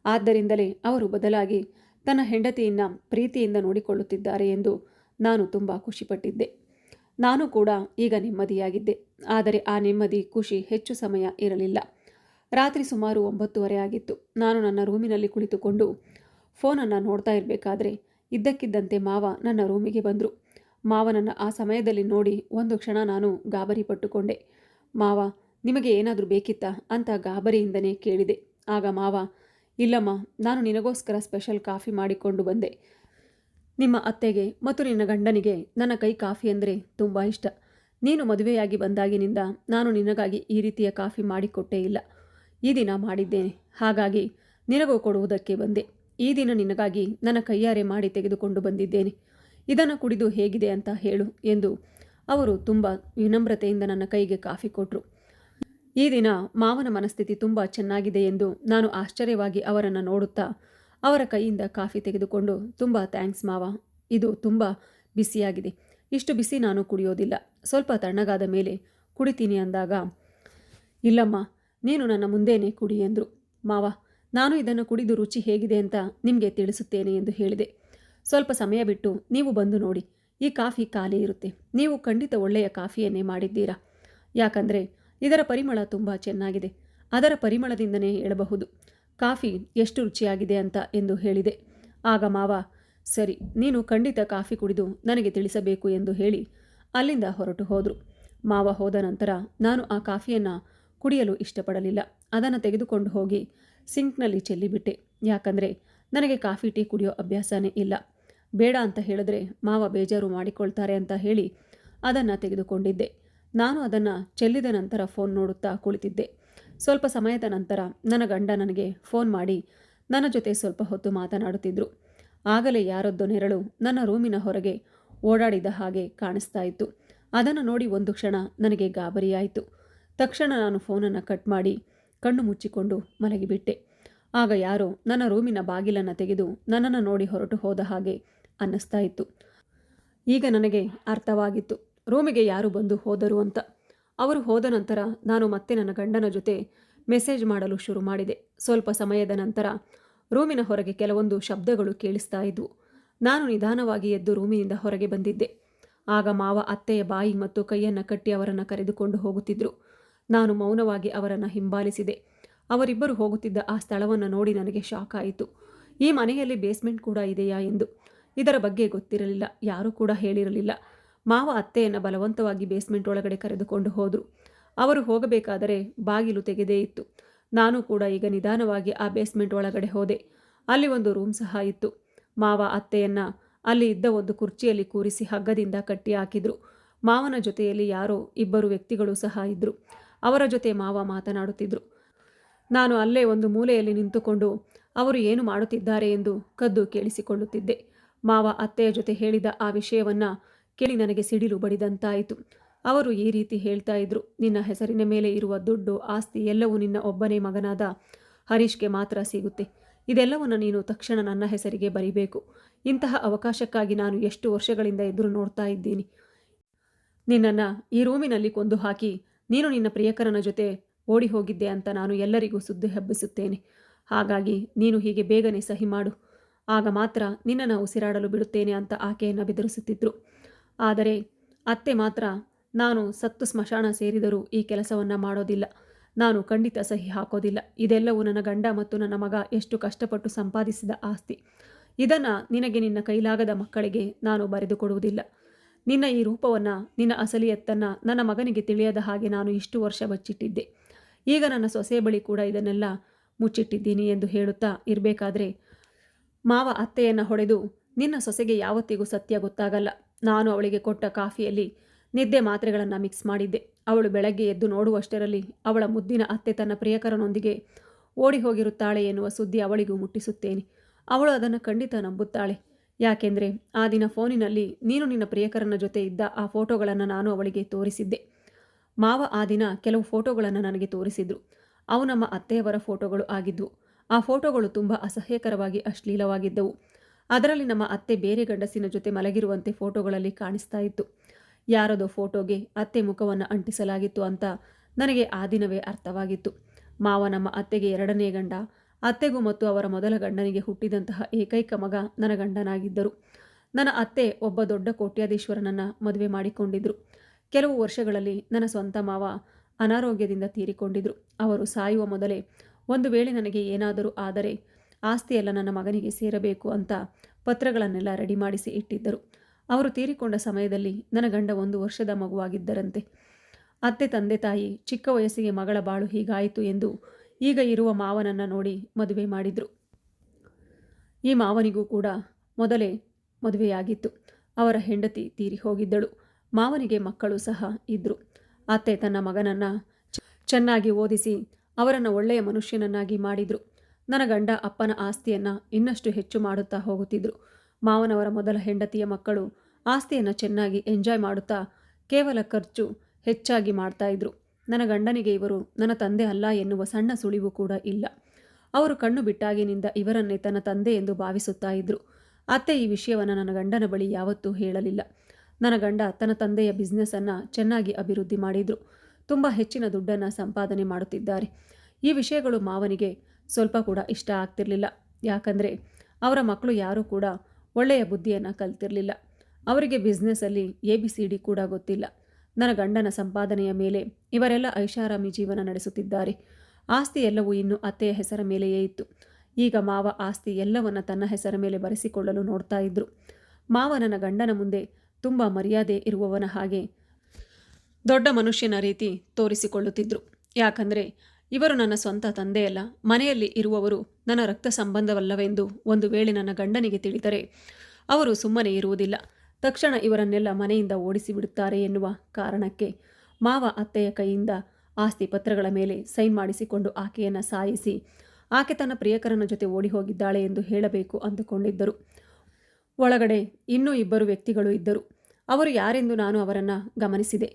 ಆದ್ದರಿಂದಲೇ ಅವರು ಬದಲಾಗಿ ತನ್ನ ಹೆಂಡತಿಯನ್ನು ಪ್ರೀತಿಯಿಂದ ನೋಡಿಕೊಳ್ಳುತ್ತಿದ್ದಾರೆ ಎಂದು ನಾನು ತುಂಬ ಖುಷಿಪಟ್ಟಿದ್ದೆ. ನಾನು ಕೂಡ ಈಗ ನೆಮ್ಮದಿಯಾಗಿದ್ದೆ. ಆದರೆ ಆ ನೆಮ್ಮದಿ, ಖುಷಿ ಹೆಚ್ಚು ಸಮಯ ಇರಲಿಲ್ಲ. ರಾತ್ರಿ ಸುಮಾರು 9:30 ಆಗಿತ್ತು. ನಾನು ನನ್ನ ರೂಮಿನಲ್ಲಿ ಕುಳಿತುಕೊಂಡು ಫೋನನ್ನು ನೋಡ್ತಾ ಇರಬೇಕಾದ್ರೆ ಇದ್ದಕ್ಕಿದ್ದಂತೆ ಮಾವ ನನ್ನ ರೂಮಿಗೆ ಬಂದರು. ಮಾವನನ್ನು ಆ ಸಮಯದಲ್ಲಿ ನೋಡಿ ಒಂದು ಕ್ಷಣ ನಾನು ಗಾಬರಿ ಪಟ್ಟುಕೊಂಡೆ. ಮಾವ, ನಿಮಗೆ ಏನಾದರೂ ಬೇಕಿತ್ತಾ ಅಂತ ಗಾಬರಿಯಿಂದನೇ ಕೇಳಿದೆ. ಆಗ ಮಾವ, ಇಲ್ಲಮ್ಮ, ನಾನು ನಿನಗೋಸ್ಕರ ಸ್ಪೆಷಲ್ ಕಾಫಿ ಮಾಡಿಕೊಂಡು ಬಂದೆ. ನಿಮ್ಮ ಅತ್ತೆಗೆ ಮತ್ತು ನಿನ್ನ ಗಂಡನಿಗೆ ನನ್ನ ಕೈ ಕಾಫಿ ಅಂದರೆ ತುಂಬ ಇಷ್ಟ. ನೀನು ಮದುವೆಯಾಗಿ ಬಂದಾಗಿನಿಂದ ನಾನು ನಿನಗಾಗಿ ಈ ರೀತಿಯ ಕಾಫಿ ಮಾಡಿಕೊಟ್ಟೇ ಇಲ್ಲ. ಈ ದಿನ ಮಾಡಿದ್ದೇನೆ, ಹಾಗಾಗಿ ನಿನಗೂ ಕೊಡುವುದಕ್ಕೆ ಬಂದೆ. ಈ ದಿನ ನಿನಗಾಗಿ ನನ್ನ ಕೈಯಾರೆ ಮಾಡಿ ತೆಗೆದುಕೊಂಡು ಬಂದಿದ್ದೇನೆ. ಇದನ್ನು ಕುಡಿದು ಹೇಗಿದೆ ಅಂತ ಹೇಳು ಎಂದು ಅವರು ತುಂಬ ವಿನಮ್ರತೆಯಿಂದ ನನ್ನ ಕೈಗೆ ಕಾಫಿ ಕೊಟ್ಟರು. ಈ ದಿನ ಮಾವನ ಮನಸ್ಥಿತಿ ತುಂಬ ಚೆನ್ನಾಗಿದೆ ಎಂದು ನಾನು ಆಶ್ಚರ್ಯವಾಗಿ ಅವರನ್ನು ನೋಡುತ್ತಾ ಅವರ ಕೈಯಿಂದ ಕಾಫಿ ತೆಗೆದುಕೊಂಡು, ತುಂಬ ಥ್ಯಾಂಕ್ಸ್ ಮಾವ, ಇದು ತುಂಬ ಬಿಸಿಯಾಗಿದೆ. ಇಷ್ಟು ಬಿಸಿ ನಾನು ಕುಡಿಯೋದಿಲ್ಲ, ಸ್ವಲ್ಪ ತಣ್ಣಗಾದ ಮೇಲೆ ಕುಡಿತೀನಿ ಅಂದಾಗ, ಇಲ್ಲಮ್ಮ, ನೀನು ನನ್ನ ಮುಂದೆನೇ ಕುಡಿ ಎಂದರು. ಮಾವ, ನಾನು ಇದನ್ನು ಕುಡಿದು ರುಚಿ ಹೇಗಿದೆ ಅಂತ ನಿಮಗೆ ತಿಳಿಸುತ್ತೇನೆ ಎಂದು ಹೇಳಿದೆ. ಸ್ವಲ್ಪ ಸಮಯ ಬಿಟ್ಟು ನೀವು ಬಂದು ನೋಡಿ, ಈ ಕಾಫಿ ಖಾಲಿ ಇರುತ್ತೆ. ನೀವು ಖಂಡಿತ ಒಳ್ಳೆಯ ಕಾಫಿಯನ್ನೇ ಮಾಡಿದ್ದೀರಾ. ಯಾಕಂದರೆ ಇದರ ಪರಿಮಳ ತುಂಬ ಚೆನ್ನಾಗಿದೆ. ಅದರ ಪರಿಮಳದಿಂದನೇ ಹೇಳಬಹುದು ಕಾಫಿ ಎಷ್ಟು ರುಚಿಯಾಗಿದೆ ಅಂತ ಎಂದು ಹೇಳಿದೆ. ಆಗ ಮಾವ, ಸರಿ, ನೀನು ಖಂಡಿತ ಕಾಫಿ ಕುಡಿದು ನನಗೆ ತಿಳಿಸಬೇಕು ಎಂದು ಹೇಳಿ ಅಲ್ಲಿಂದ ಹೊರಟು ಹೋದರು. ಮಾವ ಹೋದ ನಂತರ ನಾನು ಆ ಕಾಫಿಯನ್ನು ಕುಡಿಯಲು ಇಷ್ಟಪಡಲಿಲ್ಲ. ಅದನ್ನು ತೆಗೆದುಕೊಂಡು ಹೋಗಿ ಸಿಂಕ್ನಲ್ಲಿ ಚೆಲ್ಲಿಬಿಟ್ಟೆ. ಯಾಕಂದರೆ ನನಗೆ ಕಾಫಿ ಟೀ ಕುಡಿಯೋ ಅಭ್ಯಾಸನೇ ಇಲ್ಲ. ಬೇಡ ಅಂತ ಹೇಳಿದ್ರೆ ಮಾವ ಬೇಜಾರು ಮಾಡಿಕೊಳ್ತಾರೆ ಅಂತ ಹೇಳಿ ಅದನ್ನು ತೆಗೆದುಕೊಂಡಿದ್ದೆ. ನಾನು ಅದನ್ನು ಚೆಲ್ಲಿದ ನಂತರ ಫೋನ್ ನೋಡುತ್ತಾ ಕುಳಿತಿದ್ದೆ. ಸ್ವಲ್ಪ ಸಮಯದ ನಂತರ ನನ್ನ ಗಂಡ ನನಗೆ ಫೋನ್ ಮಾಡಿ ನನ್ನ ಜೊತೆ ಸ್ವಲ್ಪ ಹೊತ್ತು ಮಾತನಾಡುತ್ತಿದ್ದರು. ಆಗಲೇ ಯಾರದ್ದೋ ನೆರಳು ನನ್ನ ರೂಮಿನ ಹೊರಗೆ ಓಡಾಡಿದ ಹಾಗೆ ಕಾಣಿಸ್ತಾ ಇತ್ತು. ಅದನ್ನು ನೋಡಿ ಒಂದು ಕ್ಷಣ ನನಗೆ ಗಾಬರಿಯಾಯಿತು. ತಕ್ಷಣ ನಾನು ಫೋನನ್ನು ಕಟ್ ಮಾಡಿ ಕಣ್ಣು ಮುಚ್ಚಿಕೊಂಡು ಮಲಗಿಬಿಟ್ಟೆ. ಆಗ ಯಾರೋ ನನ್ನ ರೂಮಿನ ಬಾಗಿಲನ್ನು ತೆಗೆದು ನನ್ನನ್ನು ನೋಡಿ ಹೊರಟು ಹೋದ ಹಾಗೆ ಅನ್ನಿಸ್ತಾ ಇತ್ತು. ಈಗ ನನಗೆ ಅರ್ಥವಾಗಿತ್ತು ರೂಮಿಗೆ ಯಾರು ಬಂದು ಹೋದರು ಅಂತ. ಅವರು ಹೋದ ನಂತರ ನಾನು ಮತ್ತೆ ನನ್ನ ಗಂಡನ ಜೊತೆ ಮೆಸೇಜ್ ಮಾಡಲು ಶುರು ಮಾಡಿದೆ. ಸ್ವಲ್ಪ ಸಮಯದ ನಂತರ ರೂಮಿನ ಹೊರಗೆ ಕೆಲವೊಂದು ಶಬ್ದಗಳು ಕೇಳಿಸ್ತಾ ಇದ್ವು. ನಾನು ನಿಧಾನವಾಗಿ ಎದ್ದು ರೂಮಿನಿಂದ ಹೊರಗೆ ಬಂದಿದ್ದೆ. ಆಗ ಮಾವ ಅತ್ತೆಯ ಬಾಯಿ ಮತ್ತು ಕೈಯನ್ನು ಕಟ್ಟಿ ಅವರನ್ನು ಕರೆದುಕೊಂಡು ಹೋಗುತ್ತಿದ್ದರು. ನಾನು ಮೌನವಾಗಿ ಅವರನ್ನು ಹಿಂಬಾಲಿಸಿದೆ. ಅವರಿಬ್ಬರು ಹೋಗುತ್ತಿದ್ದ ಆ ಸ್ಥಳವನ್ನು ನೋಡಿ ನನಗೆ ಶಾಕ್ ಆಯಿತು. ಈ ಮನೆಯಲ್ಲಿ ಬೇಸ್ಮೆಂಟ್ ಕೂಡ ಇದೆಯಾ ಎಂದು. ಇದರ ಬಗ್ಗೆ ಗೊತ್ತಿರಲಿಲ್ಲ, ಯಾರೂ ಕೂಡ ಹೇಳಿರಲಿಲ್ಲ. ಮಾವ ಅತ್ತೆಯನ್ನು ಬಲವಂತವಾಗಿ ಬೇಸ್ಮೆಂಟ್ ಒಳಗಡೆ ಕರೆದುಕೊಂಡು ಹೋದರು. ಅವರು ಹೋಗಬೇಕಾದರೆ ಬಾಗಿಲು ತೆಗೆದೇ ಇತ್ತು. ನಾನು ಕೂಡ ಈಗ ನಿಧಾನವಾಗಿ ಆ ಬೇಸ್ಮೆಂಟ್ ಒಳಗಡೆ ಹೋದೆ. ಅಲ್ಲಿ ಒಂದು ರೂಮ್ ಸಹ ಇತ್ತು. ಮಾವ ಅತ್ತೆಯನ್ನು ಅಲ್ಲಿ ಇದ್ದ ಒಂದು ಕುರ್ಚಿಯಲ್ಲಿ ಕೂರಿಸಿ ಹಗ್ಗದಿಂದ ಕಟ್ಟಿ ಹಾಕಿದ್ರು. ಮಾವನ ಜೊತೆಯಲ್ಲಿ ಯಾರೋ ಇಬ್ಬರು ವ್ಯಕ್ತಿಗಳು ಸಹ ಇದ್ದರು. ಅವರ ಜೊತೆ ಮಾವ ಮಾತನಾಡುತ್ತಿದ್ದರು. ನಾನು ಅಲ್ಲೇ ಒಂದು ಮೂಲೆಯಲ್ಲಿ ನಿಂತುಕೊಂಡು ಅವರು ಏನು ಮಾಡುತ್ತಿದ್ದಾರೆ ಎಂದು ಕದ್ದು ಕೇಳಿಸಿಕೊಳ್ಳುತ್ತಿದ್ದೆ. ಮಾವ ಅತ್ತೆಯ ಜೊತೆ ಹೇಳಿದ ಆ ವಿಷಯವನ್ನು ಕೇಳಿ ನನಗೆ ಸಿಡಿಲು ಬಡಿದಂತಾಯಿತು. ಅವರು ಈ ರೀತಿ ಹೇಳ್ತಾ ಇದ್ರು, ನಿನ್ನ ಹೆಸರಿನ ಮೇಲೆ ಇರುವ ದುಡ್ಡು, ಆಸ್ತಿ ಎಲ್ಲವೂ ನಿನ್ನ ಒಬ್ಬನೇ ಮಗನಾದ ಹರೀಶ್ಗೆ ಮಾತ್ರ ಸಿಗುತ್ತೆ. ಇದೆಲ್ಲವನ್ನು ನೀನು ತಕ್ಷಣ ನನ್ನ ಹೆಸರಿಗೆ ಬರಿಬೇಕು. ಇಂತಹ ಅವಕಾಶಕ್ಕಾಗಿ ನಾನು ಎಷ್ಟು ವರ್ಷಗಳಿಂದ ಎದುರು ನೋಡ್ತಾ ಇದ್ದೀನಿ. ನಿನ್ನನ್ನು ಈ ರೂಮಿನಲ್ಲಿ ಕೊಂದು ಹಾಕಿ ನೀನು ನಿನ್ನ ಪ್ರಿಯಕರನ ಜೊತೆ ಓಡಿ ಹೋಗಿದ್ದೆ ಅಂತ ನಾನು ಎಲ್ಲರಿಗೂ ಸುದ್ದಿ ಹಬ್ಬಿಸುತ್ತೇನೆ. ಹಾಗಾಗಿ ನೀನು ಹೀಗೆ ಬೇಗನೆ ಸಹಿ ಮಾಡು, ಆಗ ಮಾತ್ರ ನಿನ್ನನ್ನು ಉಸಿರಾಡಲು ಬಿಡುತ್ತೇನೆ ಅಂತ ಆಕೆಯನ್ನು ಬೆದರಿಸುತ್ತಿದ್ದರು. ಆದರೆ ಅತ್ತೆ ಮಾತ್ರ, ನಾನು ಸತ್ತು ಸ್ಮಶಾನ ಸೇರಿದರೂ ಈ ಕೆಲಸವನ್ನು ಮಾಡೋದಿಲ್ಲ, ನಾನು ಖಂಡಿತ ಸಹಿ ಹಾಕೋದಿಲ್ಲ. ಇದೆಲ್ಲವೂ ನನ್ನ ಗಂಡ ಮತ್ತು ನನ್ನ ಮಗ ಎಷ್ಟು ಕಷ್ಟಪಟ್ಟು ಸಂಪಾದಿಸಿದ ಆಸ್ತಿ. ಇದನ್ನು ನಿನಗೆ ನಿನ್ನ ಕೈಲಾಗದ ಮಕ್ಕಳಿಗೆ ನಾನು ಬರೆದುಕೊಡುವುದಿಲ್ಲ. ನಿನ್ನ ಈ ರೂಪವನ್ನು, ನಿನ್ನ ಅಸಲಿಯತ್ತನ್ನು ನನ್ನ ಮಗನಿಗೆ ತಿಳಿಯದ ಹಾಗೆ ನಾನು ಇಷ್ಟು ವರ್ಷ ಬಚ್ಚಿಟ್ಟಿದ್ದೆ. ಈಗ ನನ್ನ ಸೊಸೆ ಬಳಿ ಕೂಡ ಇದನ್ನೆಲ್ಲ ಮುಚ್ಚಿಟ್ಟಿದ್ದೀನಿ ಎಂದು ಹೇಳುತ್ತಾ ಇರಬೇಕಾದ್ರೆ ಮಾವ ಅತ್ತೆಯನ್ನು ಹೊಡೆದು, ನಿನ್ನ ಸೊಸೆಗೆ ಯಾವತ್ತಿಗೂ ಸತ್ಯ ಗೊತ್ತಾಗಲ್ಲ. ನಾನು ಅವಳಿಗೆ ಕೊಟ್ಟ ಕಾಫಿಯಲ್ಲಿ ನಿದ್ದೆ ಮಾತ್ರೆಗಳನ್ನು ಮಿಕ್ಸ್ ಮಾಡಿದ್ದೆ. ಅವಳು ಬೆಳಗ್ಗೆ ಎದ್ದು ನೋಡುವಷ್ಟರಲ್ಲಿ ಅವಳ ಮುದ್ದಿನ ಅತ್ತೆ ತನ್ನ ಪ್ರಿಯಕರನೊಂದಿಗೆ ಓಡಿ ಹೋಗಿರುತ್ತಾಳೆ ಎನ್ನುವ ಸುದ್ದಿ ಅವಳಿಗೂ ಮುಟ್ಟಿಸುತ್ತೇನೆ. ಅವಳು ಅದನ್ನು ಖಂಡಿತ ನಂಬುತ್ತಾಳೆ. ಯಾಕೆಂದರೆ ಆ ದಿನ ಫೋನಿನಲ್ಲಿ ನೀನು ನಿನ್ನ ಪ್ರಿಯಕರನ ಜೊತೆ ಇದ್ದ ಆ ಫೋಟೋಗಳನ್ನು ನಾನು ಅವಳಿಗೆ ತೋರಿಸಿದ್ದೆ. ಮಾವ ಆ ದಿನ ಕೆಲವು ಫೋಟೋಗಳನ್ನು ನನಗೆ ತೋರಿಸಿದ್ರು. ಅವು ನಮ್ಮ ಅತ್ತೆಯವರ ಫೋಟೋಗಳು ಆಗಿದ್ವು. ಆ ಫೋಟೋಗಳು ತುಂಬ ಅಸಹ್ಯಕರವಾಗಿ ಅಶ್ಲೀಲವಾಗಿದ್ದವು. ಅದರಲ್ಲಿ ನಮ್ಮ ಅತ್ತೆ ಬೇರೆ ಗಂಡಸಿನ ಜೊತೆ ಮಲಗಿರುವಂತೆ ಫೋಟೋಗಳಲ್ಲಿ ಕಾಣಿಸ್ತಾ ಇತ್ತು. ಯಾರದೋ ಫೋಟೋಗೆ ಅತ್ತೆ ಮುಖವನ್ನು ಅಂಟಿಸಲಾಗಿತ್ತು ಅಂತ ನನಗೆ ಆ ದಿನವೇ ಅರ್ಥವಾಗಿತ್ತು. ಮಾವ ನಮ್ಮ ಅತ್ತೆಗೆ ಎರಡನೇ ಗಂಡ. ಅತ್ತೆಗೂ ಮತ್ತು ಅವರ ಮೊದಲ ಗಂಡನಿಗೆ ಹುಟ್ಟಿದಂತಹ ಏಕೈಕ ಮಗ ನನ್ನ ಗಂಡನಾಗಿದ್ದರು. ನನ್ನ ಅತ್ತೆ ಒಬ್ಬ ದೊಡ್ಡ ಕೋಟ್ಯಾಧೀಶ್ವರನನ್ನು ಮದುವೆ ಮಾಡಿಕೊಂಡಿದ್ರು. ಕೆಲವು ವರ್ಷಗಳಲ್ಲಿ ನನ್ನ ಸ್ವಂತ ಮಾವ ಅನಾರೋಗ್ಯದಿಂದ ತೀರಿಕೊಂಡಿದ್ರು. ಅವರು ಸಾಯುವ ಮೊದಲೇ ಒಂದು ವೇಳೆ ನನಗೆ ಏನಾದರೂ ಆದರೆ ಆಸ್ತಿಯೆಲ್ಲ ನನ್ನ ಮಗನಿಗೆ ಸೇರಬೇಕು ಅಂತ ಪತ್ರಗಳನ್ನೆಲ್ಲ ರೆಡಿ ಮಾಡಿಸಿ ಇಟ್ಟಿದ್ದರು. ಅವರು ತೀರಿಕೊಂಡ ಸಮಯದಲ್ಲಿ ನನ್ನ ಗಂಡ 1 ವರ್ಷದ ಮಗುವಾಗಿದ್ದರಂತೆ. ಅತ್ತೆ ತಂದೆ ತಾಯಿ ಚಿಕ್ಕ ವಯಸ್ಸಿಗೆ ಮಗಳ ಬಾಳು ಹೀಗಾಯಿತು ಎಂದು ಈಗ ಇರುವ ಮಾವನನ್ನು ನೋಡಿ ಮದುವೆ ಮಾಡಿದರು. ಈ ಮಾವನಿಗೂ ಕೂಡ ಮೊದಲೇ ಮದುವೆಯಾಗಿತ್ತು. ಅವರ ಹೆಂಡತಿ ತೀರಿ ಹೋಗಿದ್ದಳು. ಮಾವನಿಗೆ ಮಕ್ಕಳು ಸಹ ಇದ್ದರು. ಅತ್ತೆ ತನ್ನ ಮಗನನ್ನು ಚೆನ್ನಾಗಿ ಓದಿಸಿ ಅವರನ್ನು ಒಳ್ಳೆಯ ಮನುಷ್ಯನನ್ನಾಗಿ ಮಾಡಿದರು. ನನ್ನ ಗಂಡ ಅಪ್ಪನ ಆಸ್ತಿಯನ್ನು ಇನ್ನಷ್ಟು ಹೆಚ್ಚು ಮಾಡುತ್ತಾ ಹೋಗುತ್ತಿದ್ದರು. ಮಾವನವರ ಮೊದಲ ಹೆಂಡತಿಯ ಮಕ್ಕಳು ಆಸ್ತಿಯನ್ನು ಚೆನ್ನಾಗಿ ಎಂಜಾಯ್ ಮಾಡುತ್ತಾ ಕೇವಲ ಖರ್ಚು ಹೆಚ್ಚಾಗಿ ಮಾಡ್ತಾ ಇದ್ರು. ನನ್ನ ಗಂಡನಿಗೆ ಇವರು ನನ್ನ ತಂದೆ ಅಲ್ಲ ಎನ್ನುವ ಸಣ್ಣ ಸುಳಿವು ಕೂಡ ಇಲ್ಲ. ಅವರು ಕಣ್ಣು ಬಿಟ್ಟಾಗಿನಿಂದ ಇವರನ್ನೇ ತನ್ನ ತಂದೆ ಎಂದು ಭಾವಿಸುತ್ತಾ ಇದ್ರು. ಅತ್ತೆ ಈ ವಿಷಯವನ್ನು ನನ್ನ ಗಂಡನ ಬಳಿ ಯಾವತ್ತೂ ಹೇಳಲಿಲ್ಲ. ನನ್ನ ಗಂಡ ತನ್ನ ತಂದೆಯ ಬಿಸ್ನೆಸ್ಸನ್ನು ಚೆನ್ನಾಗಿ ಅಭಿವೃದ್ಧಿ ಮಾಡಿದರು. ತುಂಬ ಹೆಚ್ಚಿನ ದುಡ್ಡನ್ನು ಸಂಪಾದನೆ ಮಾಡುತ್ತಿದ್ದಾರೆ. ಈ ವಿಷಯಗಳು ಮಾವನಿಗೆ ಸ್ವಲ್ಪ ಕೂಡ ಇಷ್ಟ ಆಗ್ತಿರಲಿಲ್ಲ. ಯಾಕಂದರೆ ಅವರ ಮಕ್ಕಳು ಯಾರೂ ಕೂಡ ಒಳ್ಳೆಯ ಬುದ್ಧಿಯನ್ನು ಕಲ್ತಿರಲಿಲ್ಲ. ಅವರಿಗೆ ಬಿಸ್ನೆಸ್ಸಲ್ಲಿ ABCD ಕೂಡ ಗೊತ್ತಿಲ್ಲ. ನನ್ನ ಗಂಡನ ಸಂಪಾದನೆಯ ಮೇಲೆ ಇವರೆಲ್ಲ ಐಷಾರಾಮಿ ಜೀವನ ನಡೆಸುತ್ತಿದ್ದಾರೆ. ಆಸ್ತಿ ಎಲ್ಲವೂ ಇನ್ನು ಅತ್ತೆಯ ಹೆಸರ ಮೇಲೆಯೇ ಇತ್ತು. ಈಗ ಮಾವ ಆಸ್ತಿ ಎಲ್ಲವನ್ನ ತನ್ನ ಹೆಸರ ಮೇಲೆ ಬರೆಸಿಕೊಳ್ಳಲು ನೋಡ್ತಾ ಇದ್ರು. ಮಾವ ನನ್ನ ಗಂಡನ ಮುಂದೆ ತುಂಬ ಮರ್ಯಾದೆ ಇರುವವನ ಹಾಗೆ ದೊಡ್ಡ ಮನುಷ್ಯನ ರೀತಿ ತೋರಿಸಿಕೊಳ್ಳುತ್ತಿದ್ರು. ಯಾಕಂದರೆ ಇವರು ನನ್ನ ಸ್ವಂತ ತಂದೆಯಲ್ಲ, ಮನೆಯಲ್ಲಿ ಇರುವವರು ನನ್ನ ರಕ್ತ ಸಂಬಂಧವಲ್ಲವೆಂದು ಒಂದು ವೇಳೆ ನನ್ನ ಗಂಡನಿಗೆ ತಿಳಿದರೆ ಅವರು ಸುಮ್ಮನೆ ಇರುವುದಿಲ್ಲ. ತಕ್ಷಣ ಇವರನ್ನೆಲ್ಲ ಮನೆಯಿಂದ ಓಡಿಸಿಬಿಡುತ್ತಾರೆ ಎನ್ನುವ ಕಾರಣಕ್ಕೆ ಮಾವ ಅತ್ತೆಯ ಕೈಯಿಂದ ಆಸ್ತಿ ಪತ್ರಗಳ ಮೇಲೆ ಸೈನ್ ಮಾಡಿಸಿಕೊಂಡು ಆಕೆಯನ್ನು ಸಾಯಿಸಿ ಆಕೆ ತನ್ನ ಪ್ರಿಯಕರನ ಜೊತೆ ಓಡಿ ಹೋಗಿದ್ದಾಳೆ ಎಂದು ಹೇಳಬೇಕು ಅಂದುಕೊಂಡಿದ್ದರು. ಒಳಗಡೆ ಇನ್ನೂ 2 ವ್ಯಕ್ತಿಗಳು ಇದ್ದರು. ಅವರು ಯಾರೆಂದು ನಾನು ಅವರನ್ನು ಗಮನಿಸಿದೆ.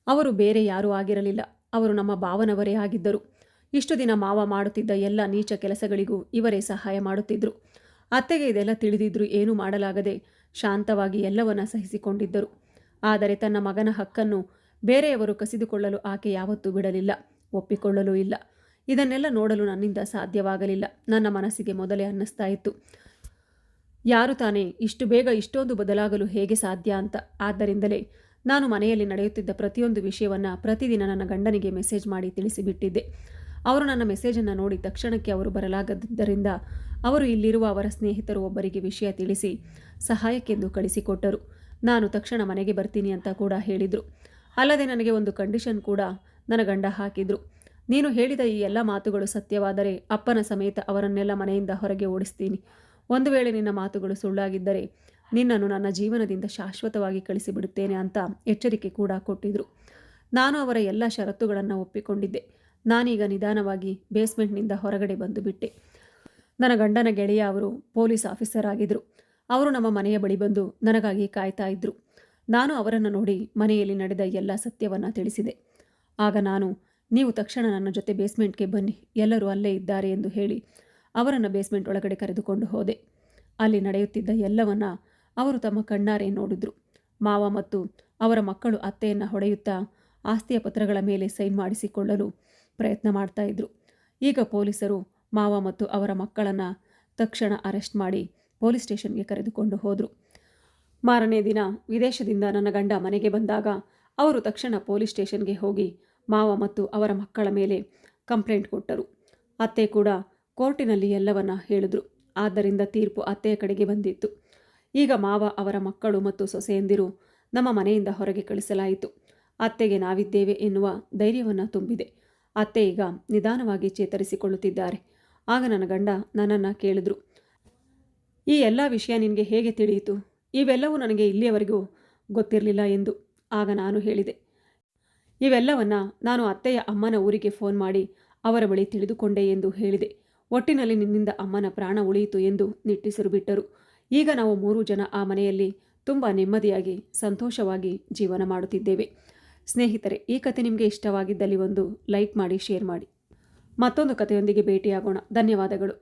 ಅವರು ಬೇರೆ ಯಾರೂ ಆಗಿರಲಿಲ್ಲ. ಅವರು ನಮ್ಮ ಭಾವನವರೇ ಆಗಿದ್ದರು. ಇಷ್ಟು ದಿನ ಮಾವ ಮಾಡುತ್ತಿದ್ದ ಎಲ್ಲ ನೀಚ ಕೆಲಸಗಳಿಗೂ ಇವರೇ ಸಹಾಯ ಮಾಡುತ್ತಿದ್ದರು. ಅತ್ತೆಗೆ ಇದೆಲ್ಲ ತಿಳಿದಿದ್ರೂ ಏನೂ ಮಾಡಲಾಗದೆ ಶಾಂತವಾಗಿ ಎಲ್ಲವನ್ನ ಸಹಿಸಿಕೊಂಡಿದ್ದರು. ಆದರೆ ತನ್ನ ಮಗನ ಹಕ್ಕನ್ನು ಬೇರೆಯವರು ಕಸಿದುಕೊಳ್ಳಲು ಆಕೆ ಯಾವತ್ತೂ ಬಿಡಲಿಲ್ಲ, ಒಪ್ಪಿಕೊಳ್ಳಲೂ ಇಲ್ಲ. ಇದನ್ನೆಲ್ಲ ನೋಡಲು ನನ್ನಿಂದ ಸಾಧ್ಯವಾಗಲಿಲ್ಲ. ನನ್ನ ಮನಸ್ಸಿಗೆ ಮೊದಲೇ ಅನ್ನಿಸ್ತಾ ಇತ್ತು, ಯಾರು ತಾನೇ ಇಷ್ಟು ಬೇಗ ಇಷ್ಟೊಂದು ಬದಲಾಗಲು ಹೇಗೆ ಸಾಧ್ಯ ಅಂತ. ಆದ್ದರಿಂದಲೇ ನಾನು ಮನೆಯಲ್ಲಿ ನಡೆಯುತ್ತಿದ್ದ ಪ್ರತಿಯೊಂದು ವಿಷಯವನ್ನು ಪ್ರತಿದಿನ ನನ್ನ ಗಂಡನಿಗೆ ಮೆಸೇಜ್ ಮಾಡಿ ತಿಳಿಸಿಬಿಟ್ಟಿದ್ದೆ. ಅವರು ನನ್ನ ಮೆಸೇಜನ್ನು ನೋಡಿ ತಕ್ಷಣಕ್ಕೆ ಅವರು ಬರಲಾಗದ್ದರಿಂದ ಅವರು ಇಲ್ಲಿರುವ ಅವರ ಸ್ನೇಹಿತರು ಒಬ್ಬರಿಗೆ ವಿಷಯ ತಿಳಿಸಿ ಸಹಾಯಕ್ಕೆಂದು ಕಳಿಸಿಕೊಟ್ಟರು. ನಾನು ತಕ್ಷಣ ಮನೆಗೆ ಬರ್ತೀನಿ ಅಂತ ಕೂಡ ಹೇಳಿದರು. ಅಲ್ಲದೆ ನನಗೆ ಒಂದು ಕಂಡೀಷನ್ ಕೂಡ ನನ್ನ ಗಂಡ ಹಾಕಿದ್ರು. ನೀನು ಹೇಳಿದ ಈ ಎಲ್ಲ ಮಾತುಗಳು ಸತ್ಯವಾದರೆ ಅಪ್ಪನ ಸಮೇತ ಅವರನ್ನೆಲ್ಲ ಮನೆಯಿಂದ ಹೊರಗೆ ಓಡಿಸ್ತೀನಿ. ಒಂದು ವೇಳೆ ನಿನ್ನ ಮಾತುಗಳು ಸುಳ್ಳಾಗಿದ್ದರೆ ನಿನ್ನನ್ನು ನನ್ನ ಜೀವನದಿಂದ ಶಾಶ್ವತವಾಗಿ ಕಳಿಸಿಬಿಡುತ್ತೇನೆ ಅಂತ ಎಚ್ಚರಿಕೆ ಕೂಡ ಕೊಟ್ಟಿದ್ರು. ನಾನು ಅವರ ಎಲ್ಲ ಷರತ್ತುಗಳನ್ನು ಒಪ್ಪಿಕೊಂಡಿದ್ದೆ. ನಾನೀಗ ನಿಧಾನವಾಗಿ ಬೇಸ್ಮೆಂಟ್ನಿಂದ ಹೊರಗಡೆ ಬಂದು ಬಿಟ್ಟೆ. ನನ್ನ ಗಂಡನ ಗೆಳೆಯ ಅವರು ಪೊಲೀಸ್ ಆಫೀಸರ್ ಆಗಿದ್ದರು. ಅವರು ನಮ್ಮ ಮನೆಯ ಬಳಿ ಬಂದು ನನಗಾಗಿ ಕಾಯ್ತಾ ಇದ್ದರು. ನಾನು ಅವರನ್ನು ನೋಡಿ ಮನೆಯಲ್ಲಿ ನಡೆದ ಎಲ್ಲ ಸತ್ಯವನ್ನು ತಿಳಿಸಿದೆ. ಆಗ ನಾನು, ನೀವು ತಕ್ಷಣ ನನ್ನ ಜೊತೆ ಬೇಸ್ಮೆಂಟ್ಗೆ ಬನ್ನಿ, ಎಲ್ಲರೂ ಅಲ್ಲೇ ಇದ್ದಾರೆ ಎಂದು ಹೇಳಿ ಅವರನ್ನು ಬೇಸ್ಮೆಂಟ್ ಒಳಗಡೆ ಕರೆದುಕೊಂಡು ಹೋದೆ. ಅಲ್ಲಿ ನಡೆಯುತ್ತಿದ್ದ ಎಲ್ಲವನ್ನ ಅವರು ತಮ್ಮ ಕಣ್ಣಾರೆ ನೋಡಿದ್ರು. ಮಾವ ಮತ್ತು ಅವರ ಮಕ್ಕಳು ಅತ್ತೆಯನ್ನು ಹೊಡೆಯುತ್ತಾ ಆಸ್ತಿಯ ಪತ್ರಗಳ ಮೇಲೆ ಸೈನ್ ಮಾಡಿಸಿಕೊಳ್ಳಲು ಪ್ರಯತ್ನ ಮಾಡ್ತಾ ಇದ್ರು. ಈಗ ಪೊಲೀಸರು ಮಾವ ಮತ್ತು ಅವರ ಮಕ್ಕಳನ್ನು ತಕ್ಷಣ ಅರೆಸ್ಟ್ ಮಾಡಿ ಪೊಲೀಸ್ ಸ್ಟೇಷನ್ಗೆ ಕರೆದುಕೊಂಡು ಹೋದರು. ಮಾರನೇ ದಿನ ವಿದೇಶದಿಂದ ನನ್ನ ಗಂಡ ಮನೆಗೆ ಬಂದಾಗ ಅವರು ತಕ್ಷಣ ಪೊಲೀಸ್ ಸ್ಟೇಷನ್ಗೆ ಹೋಗಿ ಮಾವ ಮತ್ತು ಅವರ ಮಕ್ಕಳ ಮೇಲೆ ಕಂಪ್ಲೇಂಟ್ ಕೊಟ್ಟರು. ಅತ್ತೆ ಕೂಡ ಕೋರ್ಟಿನಲ್ಲಿ ಎಲ್ಲವನ್ನ ಹೇಳಿದ್ರು. ಆದ್ದರಿಂದ ತೀರ್ಪು ಅತ್ತೆಯ ಕಡೆಗೆ ಬಂದಿತ್ತು. ಈಗ ಮಾವ, ಅವರ ಮಕ್ಕಳು ಮತ್ತು ಸೊಸೆಯಂದಿರು ನಮ್ಮ ಮನೆಯಿಂದ ಹೊರಗೆ ಕಳಿಸಲಾಯಿತು. ಅತ್ತೆಗೆ ನಾವಿದ್ದೇವೆ ಎನ್ನುವ ಧೈರ್ಯವನ್ನು ತುಂಬಿದೆ. ಅತ್ತೆ ಈಗ ನಿಧಾನವಾಗಿ ಚೇತರಿಸಿಕೊಳ್ಳುತ್ತಿದ್ದಾರೆ. ಆಗ ನನ್ನ ಗಂಡ ನನ್ನನ್ನು ಕೇಳಿದ್ರು, ಈ ಎಲ್ಲ ವಿಷಯ ನಿನಗೆ ಹೇಗೆ ತಿಳಿಯಿತು? ಇವೆಲ್ಲವೂ ನನಗೆ ಇಲ್ಲಿಯವರೆಗೂ ಗೊತ್ತಿರಲಿಲ್ಲ ಎಂದು. ಆಗ ನಾನು ಹೇಳಿದೆ, ಇವೆಲ್ಲವನ್ನು ನಾನು ಅತ್ತೆಯ ಅಮ್ಮನ ಊರಿಗೆ ಫೋನ್ ಮಾಡಿ ಅವರ ಬಳಿ ತಿಳಿದುಕೊಂಡೆ ಎಂದು ಹೇಳಿದೆ. ಒಟ್ಟಿನಲ್ಲಿ ನಿನ್ನಿಂದ ಅಮ್ಮನ ಪ್ರಾಣ ಉಳಿಯಿತು ಎಂದು ನಿಟ್ಟುಸಿರು ಬಿಟ್ಟರು. ಈಗ ನಾವು 3 ಜನ ಆ ಮನೆಯಲ್ಲಿ ತುಂಬ ನೆಮ್ಮದಿಯಾಗಿ ಸಂತೋಷವಾಗಿ ಜೀವನ ಮಾಡುತ್ತಿದ್ದೇವೆ. ಸ್ನೇಹಿತರೆ, ಈ ಕತೆ ನಿಮಗೆ ಇಷ್ಟವಾಗಿದ್ದಲ್ಲಿ ಒಂದು ಲೈಕ್ ಮಾಡಿ, ಶೇರ್ ಮಾಡಿ. ಮತ್ತೊಂದು ಕಥೆಯೊಂದಿಗೆ ಭೇಟಿಯಾಗೋಣ. ಧನ್ಯವಾದಗಳು.